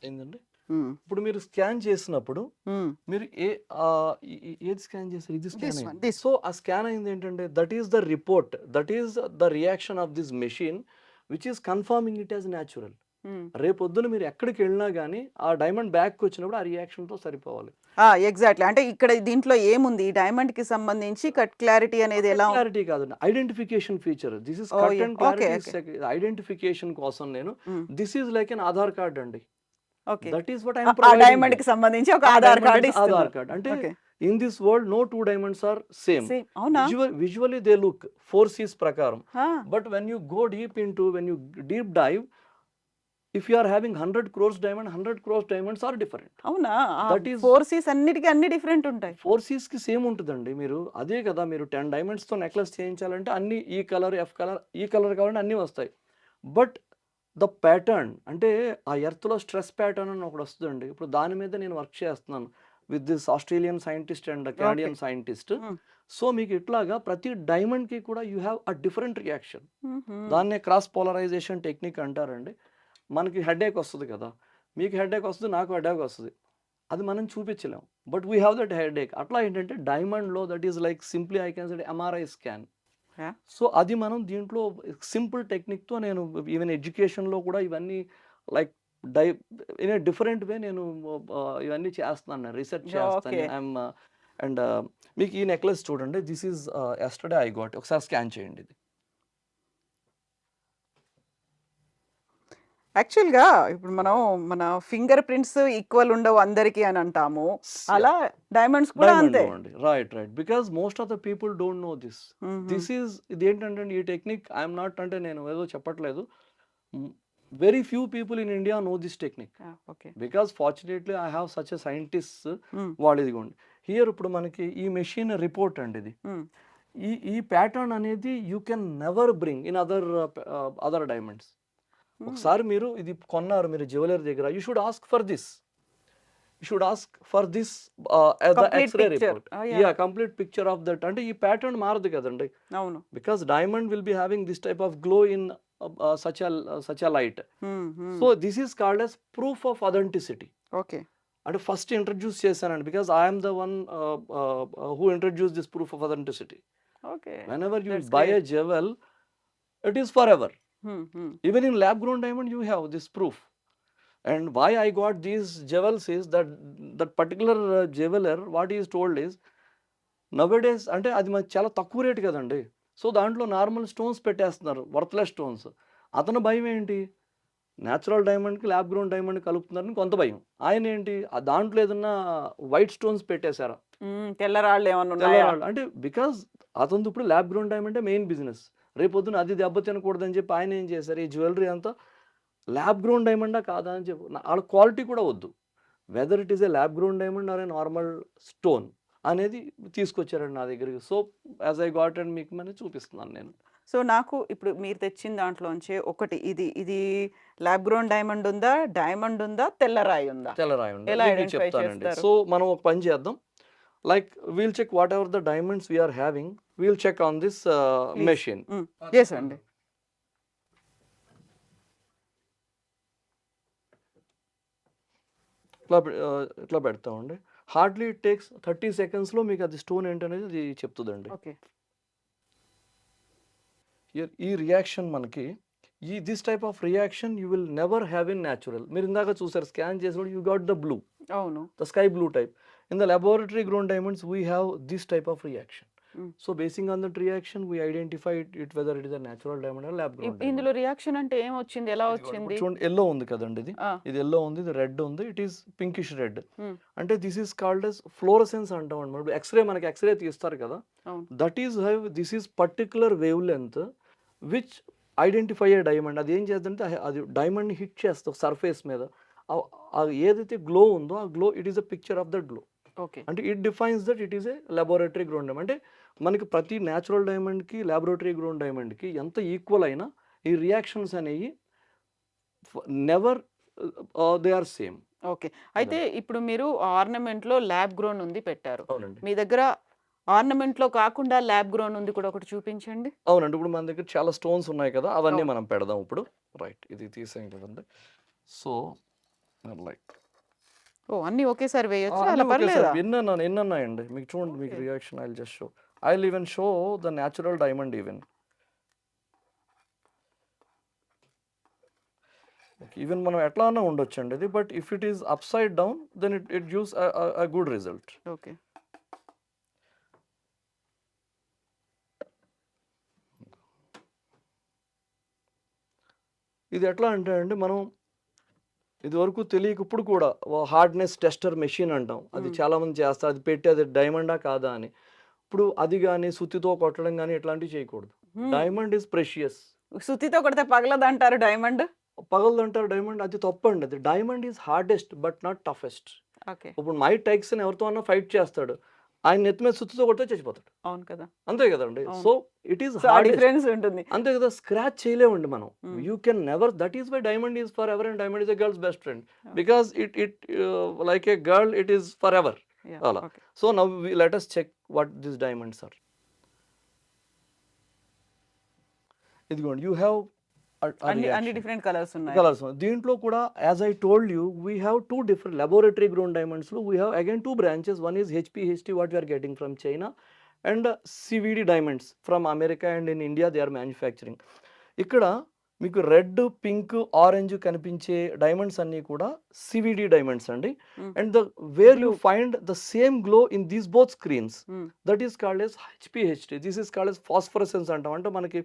ఏందండి? హ్మ్. ఇప్పుడు మీరు స్కాన్ చేసినప్పుడు హ్మ్. మీరు ఏది స్కాన్ చేసారు? ఇది స్కాన్ దిస్ వన్. అయింది. దిస్. సో, ఆ స్కాన్ అయిందేంటంటే that is the report. That is the reaction of this machine which is confirming it as natural. Hmm. రేపొద్దున మీరు ఎక్కడికెళ్ళినా గాని ఆ డైమండ్ బ్యాక్‌కొచ్చినప్పుడు ఆ రియాక్షన్‌తో సరిపోవాలి. ఆ! ఎగ్జాక్ట్‌లీ. అంటే ఇక్కడ దీంట్లో ఏముంది? ఈ డైమండ్‌కి సంబంధించి కట్ క్లారిటీ అనేది కట్ ఎలా క్లారిటీ కాదండి. Identification feature. This is oh! Cut yeah! And okay. Clarity okay. Identification కోసం నేను hmm. This is like an Aadhaar card అండి. Okay. That is what I uh am uh providing you. డైమండ్‌కి సంబంధించి ఒక ఆ Aadhaar diamond card is Aadhaar ఇస్తున్నారు. Card. అంటే okay. In this world no 2 diamonds are same. Same అవునా? విజువల్లీ దే లుక్ 4 సీస్ ప్రకారం. ఆ! But when you deep dive, if you are having 100 crores diamond, 100 crores diamonds are different. అవునా? ఆ దట్ ఈస్ 4 సీస్ అన్నిటికి అన్ని different ఉంటాయి. 4 సీస్‌కి same ఉంటదండి. మీరు అదే కదా మీరు 10 డైమండ్స్‌తో నెక్లెస్ చేయించాలంటే అన్నీ ఈ కలర్, ఎఫ్ కలర్, ఈ కలర్ కావాలంటే అన్నీ వస్తాయి. బట్ ద ప్యాటర్న్ అంటే ఆ ఎర్త్లో స్ట్రెస్ ప్యాటర్న్ అని ఒకటి వస్తుందండి. ఇప్పుడు దాని మీద నేను వర్క్ చేస్తున్నాను with this Australian scientist and okay. Canadian scientist. So మీకు ఇట్లాగా ప్రతి డైమండ్కి కూడా you have a different reaction. దాన్నే క్రాస్ పోలరైజేషన్ టెక్నిక్ అంటారండి. మనకి హెడేక్ వస్తుంది కదా, మీకు హెడేక్ వస్తుంది, నాకు హెడేక్ వస్తుంది, అది మనం చూపించలేం, but we have that headache. అట్లా ఏంటంటే డైమండ్లో that is like simply I can say MRI scan. So అది మనం దీంట్లో సింపుల్ టెక్నిక్తో నేను ఈవెన్ ఎడ్యుకేషన్లో కూడా ఇవన్నీ like die in a different way నేను ఇవన్నీ చేస్తున్నాను, రీసెర్చ్ చేస్తాను. ఓకే. ఐఎమ్ అండ్ మీకు ఈ నెక్లెస్ చూడండి, this is yesterday I got. ఒకసారి స్కాన్ చేయండి ఇది. యాక్చువల్‌గా ఇప్పుడు మనం మన ఫింగర్ ప్రింట్స్ ఈక్వల్ ఉండవు అందరికి అని అంటాము. అలా డైమండ్స్ కూడా అంతే. డైమండ్లో అండి, right right, because most of the people don't know this. This is ఇది ఏంటంటే ఈ టెక్నిక్ ఐఎమ్ నాట్ అంటే నేను ఏదో చెప్పట్లేదు, very few people in India know this technique. Okay. Because fortunately I have such a scientist. వాళ్ళు ఇదిగోండి here ఇప్పుడు మనకి ఈ మెషిన్ రిపోర్ట్ అండి ఇది. ఈ ప్యాటర్న్ అనేది you can never bring in other diamonds. ఒకసారి మీరు ఇది కొన్నారు మీరు జ్యువెలరీ దగ్గర, you should ask for this. You should ask for this the X-ray report. Yeah, complete picture of that. అంటే ఈ ప్యాటర్న్ మారదు కదండి, అవును. Because diamond will be having this type of glow in such a light. So this is called as proof of authenticity. Okay. అంటే first introduce చేశానండి, because I'm the one who introduce this proof of authenticity. Okay. whenever you buy a jewel, it is forever. Even in lab grown diamond you have this proof. And why I got these jewels is that particular jeweler, what he is told is, nowadays అంటే అది మనకి చాలా తక్కువ rate కదండి, so దాంట్లో normal stones పెట్టేస్తున్నారు, worthless stones. అతని భయం ఏంటి, న్యాచురల్ డైమండ్కి ల్యాబ్ గ్రౌండ్ డైమండ్ కలుపుతున్నారని కొంత భయం. ఆయన ఏంటి, ఆ దాంట్లో ఏదన్నా వైట్ స్టోన్స్ పెట్టేశారా, తెల్లరాళ్ళు ఏమన్నా ఉన్నాయా? తెల్లరాళ్ళు అంటే, బికాజ్ అతను ఇప్పుడు lab grown diamond main business. రేపొద్దున అది దెబ్బ తినకూడదని చెప్పి ఆయన ఏం చేశారు, ఈ జ్యువెలరీ అంతా ల్యాబ్ గ్రౌండ్ డైమండా కాదా అని చెప్పి వాళ్ళ క్వాలిటీ కూడా వద్దు, weather it is A lab grown diamond are A normal stone అనేది తీసుకొచ్చారండి నా దగ్గరికి. So as I got and మీకు మనీ చూపిస్తున్నాను నేను. సో నాకు ఇప్పుడు మీరు తెచ్చిన దాంట్లోంచి ఒకటి ఇది ల్యాబ్ గ్రోన్ డైమండ్ ఉందా, తెల్లరాయి ఉందా? తెల్లరాయి ఉంది, ఎలా మీకు ఐడెంటిఫై చెప్తానండి. చేస్తారు? సో మనం ఒక పని చేద్దాం, like we'll check whatever the diamonds we're having, we'll check on this machine. Yes అండి. ఇట్లా పెడతామండి. హార్డ్లీ ఇట్ టేక్స్ 30 సెకండ్స్లో మీకు అది స్టోన్ ఏంటనేది అది చెప్తుందండి. ఓకే. ఈ రియాక్షన్ మనకి this type of reaction you will never have in natural. మీరు ఇందాక చూసారు స్కాన్ చేసినప్పుడు యూ గాట్ ద బ్లూ, అవును, the sky blue type. In the laboratory grown diamonds we have this type of reaction. So basing on that reaction we identify it whether it is a natural diamond or lab grown diamond. ఇందులో reaction అంటే ఏం వచ్చింది, ఎలా వచ్చింది? చూడండి, yellow ఉంది కదండి, ఇది ఎల్లో ఉంది, ఇది రెడ్ ఉంది, ఇట్ ఈస్ పింకిష్ రెడ్. అంటే this is called yes fluorescence అంటాం అనమాట. ఎక్స్రే, మనకి ఎక్స్రే తీస్తారు కదా, that is this is particular wave length which identify A diamond. అది ఏం చేద్దంటే అది డైమండ్ని హిట్ చేస్తుంది సర్ఫేస్ మీద, ఏదైతే గ్లో ఉందో ఆ glow, it is a picture of that glow. Okay. అంటే it defines that it is a laboratory grown diamond. అంటే మనకి ప్రతి న్యాచురల్ డైమండ్కి laboratory grown డైమండ్కి ఎంత ఈక్వల్ అయినా ఈ రియాక్షన్స్ అనేవి never they are same. Okay. అయితే ఇప్పుడు మీరు ఆర్నమెంట్లో ల్యాబ్ గ్రోన్ ఉంది పెట్టారు, అవునండి. మీ దగ్గర ఆర్నమెంట్లో కాకుండా ల్యాబ్ గ్రోన్ ఉంది కూడా ఒకటి చూపించండి. అవునండి, ఇప్పుడు మన దగ్గర చాలా స్టోన్స్ ఉన్నాయి కదా, అవన్నీ మనం పెడదాం ఇప్పుడు. రైట్, ఇది తీసేయం కదండి. సో లైక్ అన్ని ఒకేసారి వేయొచ్చు, అలా పర్లేదా? ఎన్నున్నాయండి మీకు చూడండి, మీకు reaction I just show, I will even show the natural diamond even మనం ఎట్లా అన్నా ఉండొచ్చు అండి ఇది, but if it is upside down then it gives a good result. Okay. ఇది ఎట్లా అంటే అండి, మనం ఇది వరకు తెలియక ఇప్పుడు కూడా హార్డ్నెస్ టెస్టర్ మెషిన్ అంటాం, అది చాలా మంది చేస్తారు, అది పెట్టి అది డైమండా కాదా అని. ఇప్పుడు అది కానీ సుత్తితో కొట్టడం కానీ ఇట్లాంటివి చేయకూడదు. Diamond is precious. సుత్తితో కొడితే పగలదంటారు డైమండ్, పగలదంటారు డైమండ్, అది తప్పండి. అది diamond is hardest but not toughest. Okay. ఇప్పుడు మైక్ టైసన్ ఎవరితో అన్నా ఫైట్ చేస్తాడు, ఆయన నెత్తి మీద సుత్తుతో కొడితే చచ్చిపోతాడు, అవును కదా. అంతే కదండి. అవును. So it is so ah hardest, difference ఉంటుంది. అంతే కదా. స్క్రాచ్ చేయలేమండి మనం. Hmm. You can never, that is why diamond is forever and diamond is a girl's best friend, Yeah. Because it like a girl it is forever Yeah. అలా. Okay. So now let us check what this diamonds are. ఇదిగోండి, you have అన్ని different colours ఉన్నాయి. Colours. దీంట్లో కూడా as I told you we have two different laboratory grown diamonds లో we have again two branches. One is HPHT what we're getting from China, and CVD diamonds from America, and in India they are manufacturing. ఇక్కడ మీకు red, pink, orange కనిపించే diamonds అన్నీ కూడా CVD diamonds అండి. Hmm. And the where you Blue. Find the same glow in these both screens, Hmm. That is called as HPHT. This is called as phosphorescence అంటాం. అంటే మనకి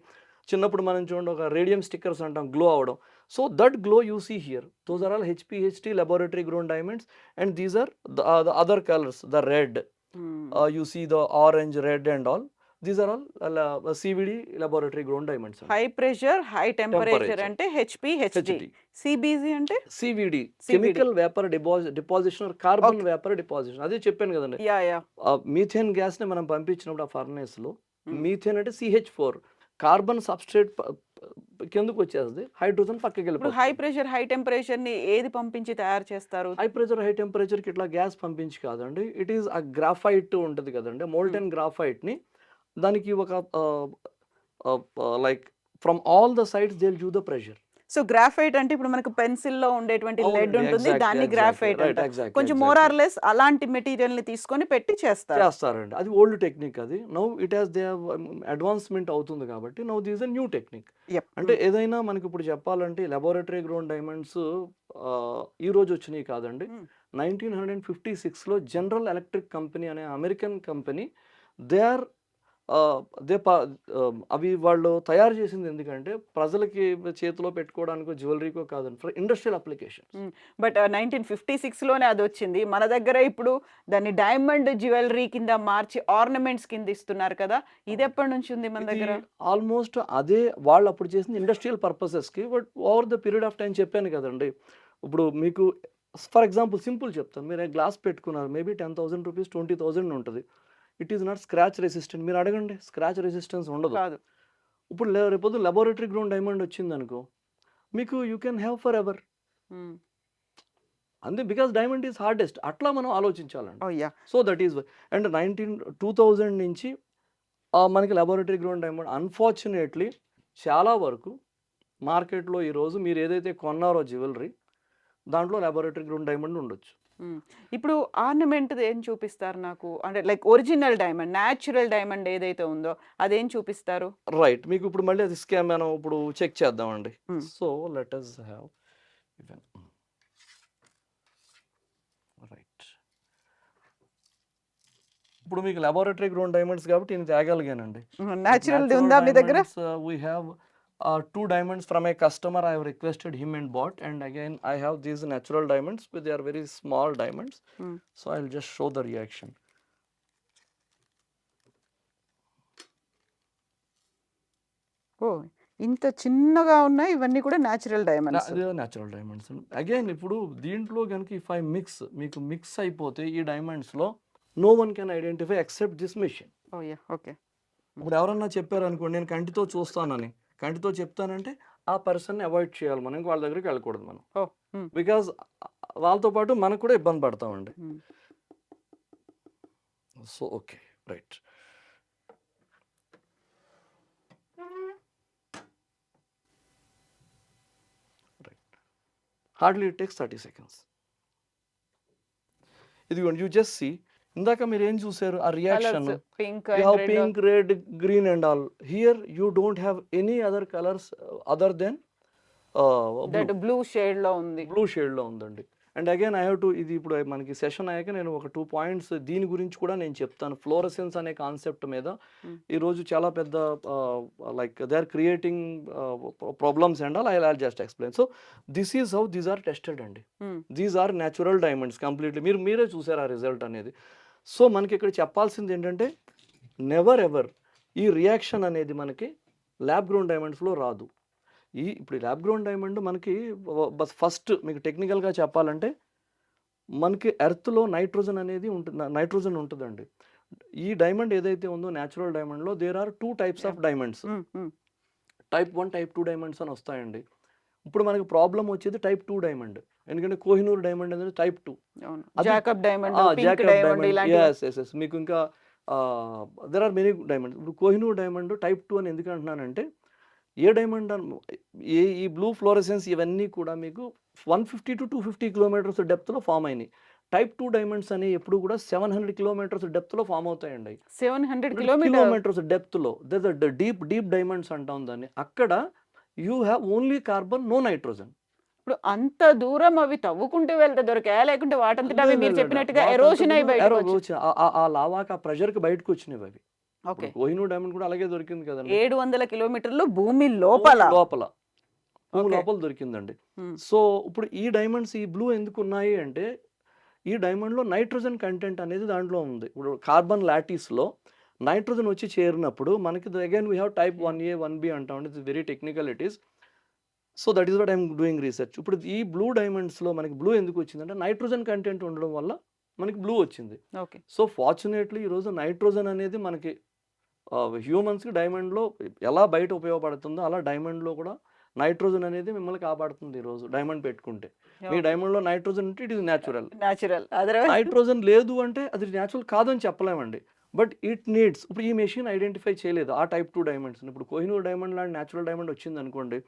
చిన్నప్పుడు మనం చూడండి ఒక రేడియం స్టిక్కర్స్ అంటాం, గ్లో అవడం. So that glow you see here, those are all HPHT laboratory grown diamonds, and these are the other colors, the red, Hmm. you see the orange, red and all, these are all CVD laboratory grown diamonds. High pressure, high temperature Temperature. అంటే HPHT. CBG అంటే CVD chemical vapor deposition or carbon vapor deposition. అదే చెప్పాను కదండి, yeah yeah. Methane gas ని మనం పంపించినప్పుడు ఆ furnace లో మీథేన్ అంటే CH4, కార్బన్ సబ్స్ట్రేట్ కిందకు వచ్చేస్తుంది, హైడ్రోజన్ పక్కకి ఇప్పుడు వెళ్ళిపోతుంది. హై ప్రెషర్, హై టెంపరేచర్ ని ఏది పంపించి తయారు చేస్తారు? హై ప్రెషర్, హై టెంపరేచర్ కి ఇట్లా గ్యాస్ పంపించి కాదండి, ఇట్ ఈస్ ఆ గ్రాఫైట్ ఉంటుంది కదండి, మోల్టెన్ గ్రాఫైట్ ని దానికి ఒక like from all the sides they will give the pressure. So graphite అంటే ఇప్పుడు మనకు పెన్సిల్ లో ఉండేటువంటి లెడ్ అవునండి, ఉంటుంది, exactly, దాన్ని exactly, గ్రాఫైట్ right, అంటారు. exactly, కొంచెం exactly. మోర్ ఆర్ లెస్ అలాంటి మెటీరియల్ ని తీసుకొని పెట్టి చేస్తారు. చేస్తారండి, అది ఓల్డ్ టెక్నిక్. అది now it has they advancement అవుతుంది కాబట్టి now this a new technique. Yep. అంటే ఏదైనా మనకి ఇప్పుడు చెప్పాలంటే laboratory grown diamonds ఈ రోజు వచ్చినాయి కాదండి. 1956లో జనరల్ ఎలక్ట్రిక్ కంపెనీ అనే అమెరికన్ కంపెనీ, దే ఆర్ అవి వాళ్ళు తయారు చేసింది ఎందుకంటే ప్రజలకి చేతిలో పెట్టుకోవడానికో జ్యువెలరీకో కాదండి, ఫర్ ఇండస్ట్రియల్ అప్లికేషన్. బట్ 1956 లోనే అది వచ్చింది. మన దగ్గర ఇప్పుడు దాన్ని డైమండ్ జ్యువెలరీ కింద మార్చి ఆర్నమెంట్స్ కింద ఇస్తున్నారు కదా. ఇది ఎప్పటి నుంచి ఉంది మన దగ్గర? ఆల్మోస్ట్ అదే వాళ్ళు అప్పుడు చేసింది ఇండస్ట్రియల్ పర్పసెస్కి, but over the period of time చెప్పాను కదండి. ఇప్పుడు మీకు ఫర్ ఎగ్జాంపుల్ సింపుల్ చెప్తాను, మీరు గ్లాస్ పెట్టుకున్నారు, మేబీ 10,000 రూపీస్ 20,000 ఉంటుంది. It is not scratch resistant. మీరు అడగండి, స్క్రాచ్ రెసిస్టెన్స్ ఉండదు. కాదు. ఇప్పుడు రేపొద్దు laboratory grown డైమండ్ వచ్చింది అనుకో, మీకు you can have forever. అంతే, బికాస్ డైమండ్ ఈస్ హార్డెస్ట్. అట్లా మనం ఆలోచించాలండి. Oh yeah. So that is and 2000 నుంచి మనకి laboratory grown డైమండ్ అన్ఫార్చునేట్లీ చాలా వరకు మార్కెట్లో ఈరోజు మీరు ఏదైతే కొన్నారో జ్యువెలరీ, దాంట్లో laboratory grown డైమండ్ ఉండొచ్చు. ఇప్పుడు ఆర్నమెంట్ ఏం చూపిస్తారు నాకు? అంటే like original diamond, natural diamond ఏదైతే ఉందో అదేం చూపిస్తారు? రైట్, మీకు ఇప్పుడు మళ్ళీ అది స్కామ్ మనం ఇప్పుడు చెక్ చేద్దామండి. So let us have even right. ఇప్పుడు మీకు laboratory grown డైమండ్స్ కాబట్టి నేను తేగలిగానండి. న్యాచురల్ ఉందా మీ దగ్గర? We have two diamonds from a customer. I have requested him and bought, and again I have these natural diamonds, but they are very small diamonds. So I'll just show the reaction. ఓ, ఇంత చిన్నగా ఉన్నాయి ఇవన్నీ కూడా natural diamonds. Natural diamonds again. ఇప్పుడు దీంట్లో కనుక if I mix, మీకు mix అయిపోతే ఈ డైమండ్స్ లో no one can identify except this machine. Oh yeah, okay. ఇప్పుడు ఎవరన్నా చెప్పారు అనుకోండి, నేను కంటితో చూస్తానని, కంటితో చెప్తానంటే ఆ పర్సన్ని అవాయిడ్ చేయాలి మనం, వాళ్ళ దగ్గరికి వెళ్ళకూడదు మనం. ఓ. బికాజ్ వాళ్ళతో పాటు మనకు కూడా ఇబ్బంది పడతామండి. So okay, right. Hardly it takes 30 seconds. ఇదిగోండి, యూ జస్ట్ సీ. ఇందాక మీరు ఏం చూసారు ఆ reaction? Pink, pink, red, green and all. Here you don't have any other colours other than blue shade లో ఉంది. బ్లూ షేడ్ లో ఉందండి. And again I have to, ఇది ఇప్పుడు మనకి సెషన్ అయ్యాక నేను ఒక 2 points దీని గురించి కూడా నేను చెప్తాను. ఫ్లోరసెన్స్ అనే కాన్సెప్ట్ మీద ఈరోజు చాలా పెద్ద like they are creating problems and all. I just explain. So this is how these are tested అండి. These are natural diamonds completely. మీరే చూసారు ఆ రిజల్ట్ అనేది. సో మనకి ఇక్కడ చెప్పాల్సింది ఏంటంటే, నెవర్ ఎవర్ ఈ రియాక్షన్ అనేది మనకి ల్యాబ్ గ్రోన్ డైమండ్స్లో రాదు. ఇప్పుడు ల్యాబ్ గ్రోన్ డైమండ్ మనకి ఫస్ట్ మీకు టెక్నికల్గా చెప్పాలంటే, మనకి ఎర్త్లో నైట్రోజన్ అనేది ఉంటుంది, నైట్రోజన్ ఉంటుందండి. ఈ డైమండ్ ఏదైతే ఉందో న్యాచురల్ డైమండ్లో there are 2 types of diamonds. Type 1, type 2 diamonds అని వస్తాయండి. ఇప్పుడు మనకి ప్రాబ్లం వచ్చేది టైప్ 2 డైమండ్. ఎందుకంటే కోహినూర్ డైమండ్ అనేది టైప్ 2. అది Jacob diamond, pink Jacob diamond diamond, ఇలాంటివి. యెస్. మీకు ఇంకా దేర్ ఆర్ మెనీ డైమండ్స్. ఇప్పుడు కోహినూర్ డైమండ్ టైప్ 2 అని ఎందుకు అంటున్నానంటే, ఏ డైమండ్ ఈ బ్లూ ఫ్లోరెసెన్స్ ఇవన్నీ కూడా మీకు 150 to 250 కిలోమీటర్స్ డెప్త్లో ఫామ్ అయినాయి. టైప్ 2 డైమండ్స్ అని ఎప్పుడు కూడా 700 కిలోమీటర్స్ డెప్త్లో ఫామ్ అవుతాయండి. 700 కిలోమీటర్. కిలోమీటర్స్ డెప్త్లో డీప్ డైమండ్స్ అంటాం దాన్ని. అక్కడ you have only carbon, no nitrogen. ఇప్పుడు అంత దూరం అవి తవ్వుకుంటూ వెళ్తే దొరికాయా, లేకుంటే వాటంతట అవి మీరు చెప్పినట్టుగా ఎరోషన్ అయి బయటకు వచ్చి? ఆ లావాకి ఆ ప్రెషర్కి బయటకు వచ్చినవి అవి. ఓకే. కోహినూర్ డైమండ్ కూడా అలాగే దొరికింది కదండి. 700 కిలోమీటర్లు భూమి లోపల. భూమి Okay. లోపల దొరికిందండి. Hmm. సో ఇప్పుడు ఈ డైమండ్స్, ఈ బ్లూ ఎందుకు ఉన్నాయి అంటే, ఈ డైమండ్లో నైట్రోజన్ కంటెంట్ అనేది దాంట్లో ఉంది. ఇప్పుడు కార్బన్ లాటిస్లో నైట్రోజన్ వచ్చి చేరినప్పుడు మనకి again we have type 1A 1B అంటాం. It's very technical it is. So that is what I'm doing research. ఇప్పుడు ఈ బ్లూ డైమండ్స్లో మనకి బ్లూ ఎందుకు వచ్చిందంటే, నైట్రోజన్ కంటెంట్ ఉండడం వల్ల మనకి బ్లూ వచ్చింది. ఓకే. సో ఫార్చునేట్లీ ఈరోజు నైట్రోజన్ అనేది మనకి హ్యూమన్స్కి డైమండ్లో ఎలా బయట ఉపయోగపడుతుందో అలా డైమండ్లో కూడా నైట్రోజన్ అనేది మిమ్మల్ని కాపాడుతుంది. ఈరోజు డైమండ్ పెట్టుకుంటే మీ డైమండ్లో నైట్రోజన్ ఉంటే it is natural. Otherwise nitrogen లేదు అంటే అది న్యాచురల్ కాదని చెప్పలేమండి. But it needs. ఇప్పుడు ఈ మెషిన్ ఐడెంటిఫై చేయలేదు ఆ టైప్ 2 డైమండ్స్. ఇప్పుడు కోహినూర్ డైమండ్ లాంటి న్యాచురల్ డైమండ్ వచ్చింది అనుకోండి,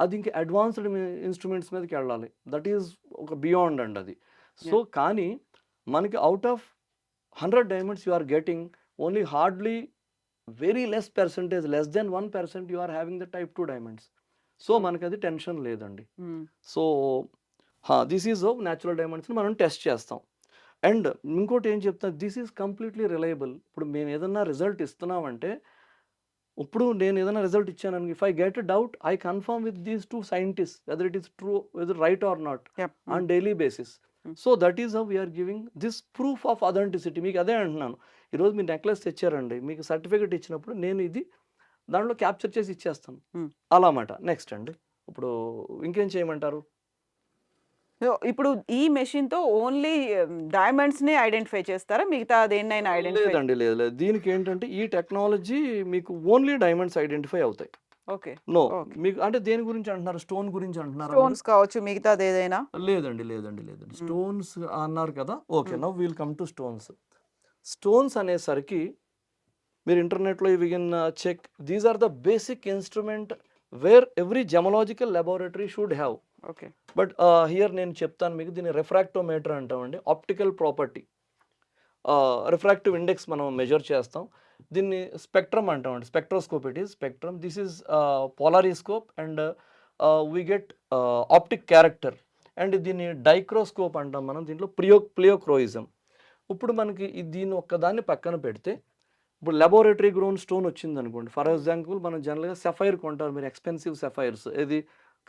అది ఇంకా అడ్వాన్స్డ్ ఇన్స్ట్రుమెంట్స్ మీదకి వెళ్ళాలి. దట్ ఈస్ ఒక బియాండ్ అండి అది. సో కానీ మనకి out of 100 diamonds you are getting only hardly very less percentage, less than 1% you are having the type 2 diamonds. So మనకి అది టెన్షన్ లేదండి. సో దిస్ ఈజ్ న్యాచురల్ డైమండ్స్ని మనం టెస్ట్ చేస్తాం. అండ్ ఇంకోటి ఏం చెప్తాను, దిస్ ఈజ్ కంప్లీట్లీ రిలయబుల్. ఇప్పుడు మేము ఏదన్నా రిజల్ట్ ఇస్తున్నామంటే, ఇప్పుడు నేను ఏదైనా రిజల్ట్ ఇచ్చాను, if I get doubt I confirm with these 2 scientist whether it is true, whether right or not on daily basis. So that is how we're giving this proof of authenticity. మీకు అదే అంటున్నాను, ఈరోజు మీరు necklace తెచ్చారండి, మీకు certificate ఇచ్చినప్పుడు నేను ఇది దాంట్లో క్యాప్చర్ చేసి ఇచ్చేస్తాను అలా మాట. నెక్స్ట్ అండి, ఇప్పుడు ఇంకేం చేయమంటారు? ఇప్పుడు ఈ మెషిన్ తో ఓన్లీ డైమండ్స్ ని ఐడెంటిఫై చేస్తారా, మిగతా దేన్నైనా ఐడెంటిఫై? లేదండి, లేదు. దీనికి ఏంటంటే ఈ టెక్నాలజీ మీకు ఓన్లీ డైమండ్స్ ఐడెంటిఫై అవుతాయి. ఓకే. నో, మీకు అంటే దేని గురించి అంటున్నారు? స్టోన్ గురించి అంటున్నారు? స్టోన్స్ కావచ్చు, మిగతాది ఏదైనా? లేదండి. స్టోన్స్ అన్నారు కదా. Okay, now will come to stones. Stones అనేసరికి మీరు ఇంటర్నెట్లో you can check, these are the basic instrument where every gemological laboratory should have. Okay. But here నేను చెప్తాను మీకు, దీన్ని రిఫ్రాక్టోమీటర్ అంటామండి. ఆప్టికల్ ప్రాపర్టీ, రిఫ్రాక్టివ్ ఇండెక్స్ మనం మెజర్ చేస్తాం. దీన్ని స్పెక్ట్రమ్ అంటామండి. Spectroscope, it is spectrum. This is polariscope and we get optic character. And దీన్ని డైక్రోస్కోప్ అంటాం మనం. దీంట్లో ప్లియోక్రోయిజం. ఇప్పుడు మనకి దీన్ని ఒక్కదాన్ని పక్కన పెడితే, ఇప్పుడు లెబొరేటరీ గ్రోన్ స్టోన్ వచ్చింది అనుకోండి. ఫర్ ఎగ్జాంపుల్ మనం జనరల్గా సెఫైర్ కొంటారు మీరు, ఎక్స్పెన్సివ్ సెఫైర్స్. ఇది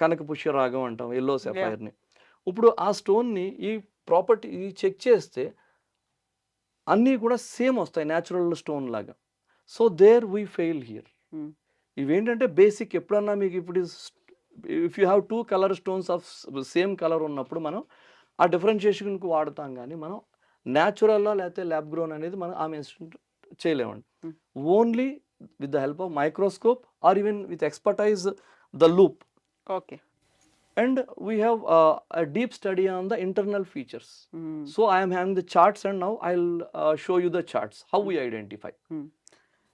కనకపుష్య రాగం అంటాం, ఎల్లో సెఫైర్ని. ఇప్పుడు ఆ స్టోన్ని ఈ ప్రాపర్టీ చెక్ చేస్తే అన్నీ కూడా సేమ్ వస్తాయి, న్యాచురల్ స్టోన్ లాగా. So there we fail here. ఇవేంటంటే బేసిక్. ఎప్పుడన్నా మీకు ఇప్పుడు if you have 2 colour stones of same colour ఉన్నప్పుడు మనం ఆ డిఫరెన్షియేషన్కి వాడతాం, కానీ మనం న్యాచురల్లా లేకపోతే ల్యాబ్ గ్రోన్ అనేది మనం ఆమె చేయలేమండి. Only with the help of microscope or even with expertise the loupe. Okay. And we have a deep study on the internal features. So I am having the charts and now I'll show you the charts, how we identify.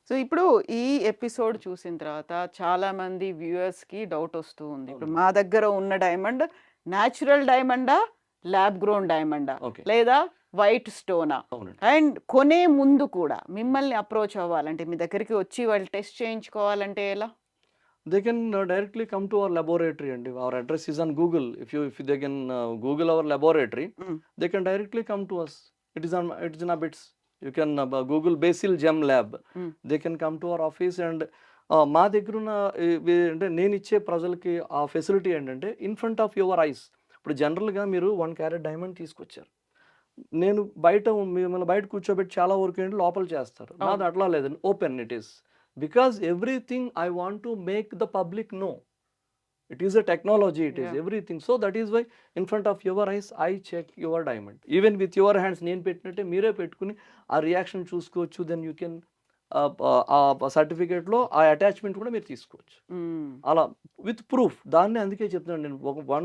So ఇప్పుడు ఈ episode చూసిన తర్వాత చాలా మంది viewers కి doubt వస్తూ ఉంది, ఇప్పుడు మా దగ్గర ఉన్న డైమండ్ న్యాచురల్ డైమండా, ల్యాబ్ గ్రోన్ డైమండా, లేదా వైట్ స్టోనా? అండ్ కొనే ముందు కూడా మిమ్మల్ని అప్రోచ్ అవ్వాలంటే, మీ దగ్గరికి వచ్చి వాళ్ళు టెస్ట్ చేయించుకోవాలంటే ఎలా? They can directly come to our laboratory, and our address is on Google. If they can Google our laboratory, they can directly come to us. It is in our bits. You can Google Basil Gem Lab. They can come to our office and మా దగ్గర ఉన్న అంటే నేను ఇచ్చే ప్రజలకి ఆ facility ఏంటంటే in front of your eyes. ఇప్పుడు జనరల్గా మీరు 1 క్యారెట్ డైమండ్ తీసుకొచ్చారు, నేను మిమ్మల్ని బయట కూర్చోబెట్టి చాలా వరకు ఏంటి లోపల చేస్తారు. నాది అట్లా లేదండి, open it is. Because everything I want to make the public know. It is a technology, it is Yeah. everything. So that is why in front of your eyes I check your diamond. Even with your hands నేను పెట్టినట్టే మీరే పెట్టుకుని ఆ reaction చూసుకోవచ్చు. Then you can ఆ సర్టిఫికేట్లో ఆ attachment కూడా మీరు తీసుకోవచ్చు. మ్మ్. అలా విత్ ప్రూఫ్. దాన్ని అందుకే చెప్తున్నాను నేను ఒక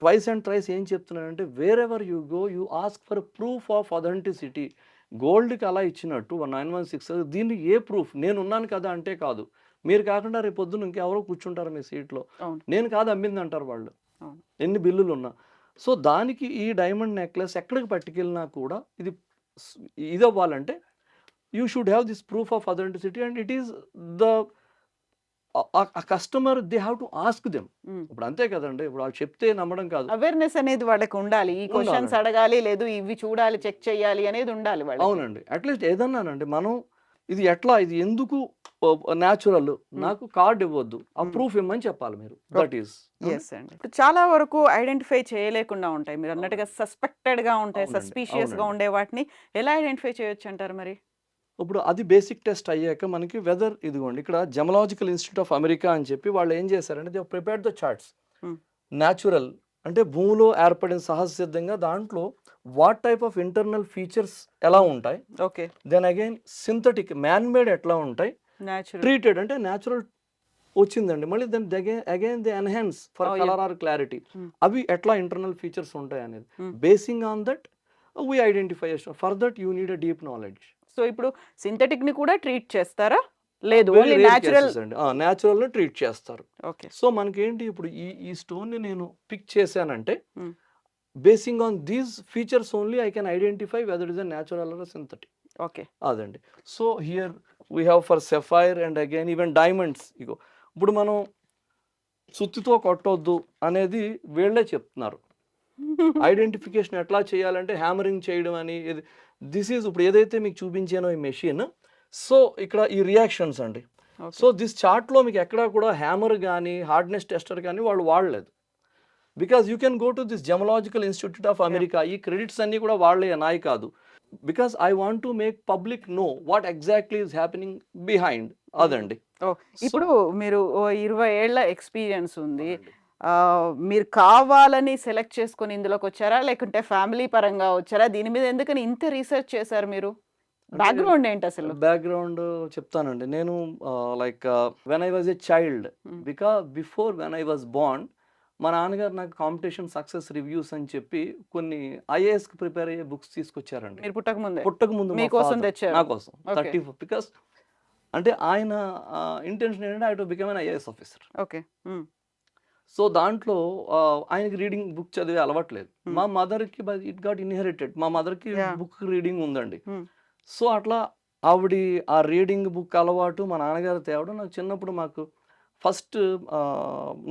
ట్వైస్ అండ్ థ్రైస్ ఏం చెప్తున్నానంటే wherever you go you ask for proof of authenticity. గోల్డ్కి అలా ఇచ్చినట్టు 916 దీన్ని ఏ ప్రూఫ్ నేనున్నాను కదా అంటే కాదు. మీరు కాకుండా రేపు పొద్దున్న ఇంకెవరో కూర్చుంటారు మీ సీట్లో. అవును. నేను కాదు అమ్మింది అంటారు వాళ్ళు, అవును. ఎన్ని బిల్లులు ఉన్నా. సో దానికి ఈ డైమండ్ నెక్లెస్ ఎక్కడికి పట్టుకెళ్ళినా కూడా ఇది అవ్వాలంటే you should have this proof of authenticity and it is the customer they have to ask them. మ్మ్. ఇప్పుడు అంతే కదండి, ఇప్పుడు వాళ్ళు చెప్తే నమ్మడం కాదు. అవేర్నెస్ అనేది వాళ్ళకి ఉండాలి. ఈ క్వశ్చన్స్ ఉండాలండి. అడగాలి, లేదు ఇవి చూడాలి, చెక్ చేయాలి అనేది ఉండాలి వాళ్ళకి. అవునండి. అట్లీస్ట్ ఏదన్నానండి మనం ఇది ఎట్లా, ఇది ఎందుకు న్యాచురల్, నాకు కార్డ్ ఇవ్వద్దు, ఆ ప్రూఫ్ ఇమ్మని చెప్పాలి మీరు. దట్ ఈస్ ఎస్ అండి. ఇప్పుడు చాలా వరకు ఐడెంటిఫై చేయలేకుండా ఉంటాయి, మీరు అన్నట్టుగా సస్పెక్టెడ్ గా ఉంటాయి, అవునండి, సస్పీషియస్ గా అవునండి. ఉండే వాటిని ఎలా ఐడెంటిఫై చేయొచ్చు అంటారు మరి? ఇప్పుడు అది బేసిక్ టెస్ట్ అయ్యాక మనకి వెదర్ ఇదిగోండి ఇక్కడ జెమలాజికల్ ఇన్స్టిట్యూట్ ఆఫ్ అమెరికా అని చెప్పి వాళ్ళు ఏం చేశారంటే they prepared the charts. Hmm. Natural అంటే భూమిలో ఏర్పడిన సహజసిద్ధంగా దాంట్లో what type of internal features ఎలా ఉంటాయి, okay. Then again synthetic man made ఎట్లా ఉంటాయి, న్యాచురల్. ట్రీటెడ్ అంటే న్యాచురల్ వచ్చిందండి, మళ్ళీ then again they enhance for Oh, yeah. Colour or clarity. Hmm. అవి ఎట్లా ఇంటర్నల్ ఫీచర్స్ ఉంటాయి అనేది Hmm. Basing on that we identify. For that you need a deep knowledge. So ఇప్పుడు సింథటిక్ ని కూడా ట్రీట్ చేస్తారా? లేదు, ఓన్లీ న్యాచురల్. న్యాచురల్ ని ట్రీట్ చేస్తారు. ఓకే. సో మనకేంటి ఇప్పుడు ఈ స్టోన్ ని నేను పిక్ చేశానంటే Hmm. Basing on these features only I can identify whether is a natural or synthetic. Okay. అదండి. So here we have for sapphire and again even diamonds. ఇగో ఇప్పుడు మనం సుత్తితో కొట్టొద్దు అనేది వీళ్ళే చెప్తున్నారు. ఐడెంటిఫికేషన్ ఎట్లా చేయాలంటే హ్యామరింగ్ చేయడం అని. దిస్ ఈజ్ ఇప్పుడు ఏదైతే మీకు చూపించానో ఈ మెషిన్, సో ఇక్కడ ఈ రియాక్షన్స్ అండి. సో దిస్ చార్ట్లో మీకు ఎక్కడా కూడా హ్యామర్ కానీ హార్డ్నెస్ టెస్టర్ కానీ వాళ్ళు వాడలేదు. Because you can go to this gemological institute of America. ఈ క్రెడిట్స్ అన్నీ కూడా వాళ్ళే, నాయి కాదు. Because I want to make public know what exactly is happening behind. అదండి. ఇప్పుడు మీరు 20 ఏళ్ల ఎక్స్పీరియన్స్ ఉంది, మీరు కావాలని సెలెక్ట్ చేసుకొని ఇందులోకి వచ్చారా, లేకుంటే ఫ్యామిలీ పరంగా వచ్చారా? దీని మీద ఎందుకని ఇంత రీసెర్చ్ చేశారు మీరు? బ్యాక్గ్రౌండ్ ఏంటి అసలు? బ్యాక్గ్రౌండ్ చెప్తానండి. నేను like when I was a child, before when I was Born, మా నాన్నగారు నాకు కాంపిటీషన్ సక్సెస్ రివ్యూస్ అని చెప్పి కొన్ని ఐఏఎస్కి ప్రిపేర్ అయ్యే బుక్స్ తీసుకొచ్చారండి. మీరు పుట్టక ముందు మీకోసం తెచ్చారు? నా కోసం 34. బికాస్ అంటే ఆయన ఇంటెన్షన్ ఏంటంటే I to become an IAS officer. Okay. So దాంట్లో ఆయనకి రీడింగ్ బుక్ చదివే అలవాట్లేదు. మా మదర్కి ఇట్ గాట్ ఇన్హెరిటెడ్. మా మదర్కి బుక్ రీడింగ్ ఉందండి. సో అట్లా ఆవిడ ఆ రీడింగ్ బుక్ అలవాటు మా నాన్నగారు తేవడం, నాకు చిన్నప్పుడు మాకు ఫస్ట్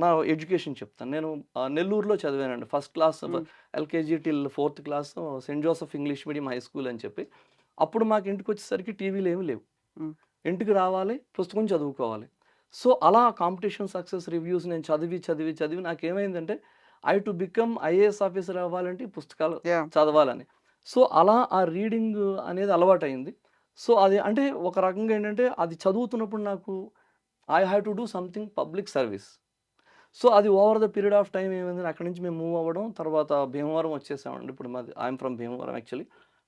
నా ఎడ్యుకేషన్ చెప్తాను. నేను నెల్లూరులో చదివానండి. First class LKG till 4th class Saint Joseph English medium high school అని చెప్పి. అప్పుడు మాకు ఇంటికి వచ్చేసరికి టీవీలు ఏమి లేవు. ఇంటికి రావాలి, పుస్తకం చదువుకోవాలి. సో అలా కాంపిటీషన్ సక్సెస్ రివ్యూస్ నేను చదివి నాకేమైందంటే I to become IAS officer అవ్వాలంటే పుస్తకాలు చదవాలని. సో అలా ఆ రీడింగ్ అనేది అలవాటైంది. సో అది అంటే ఒక రకంగా ఏంటంటే అది చదువుతున్నప్పుడు నాకు I have to do something public service. So అది over the period of time ఏమైంది, అక్కడి నుంచి మేము మూవ్ అవ్వడం, తర్వాత భీమవరం వచ్చేసామండి. ఇప్పుడు మాది ఐఎమ్ ఫ్రమ్ భీమవరం యాక్చువల్లీ.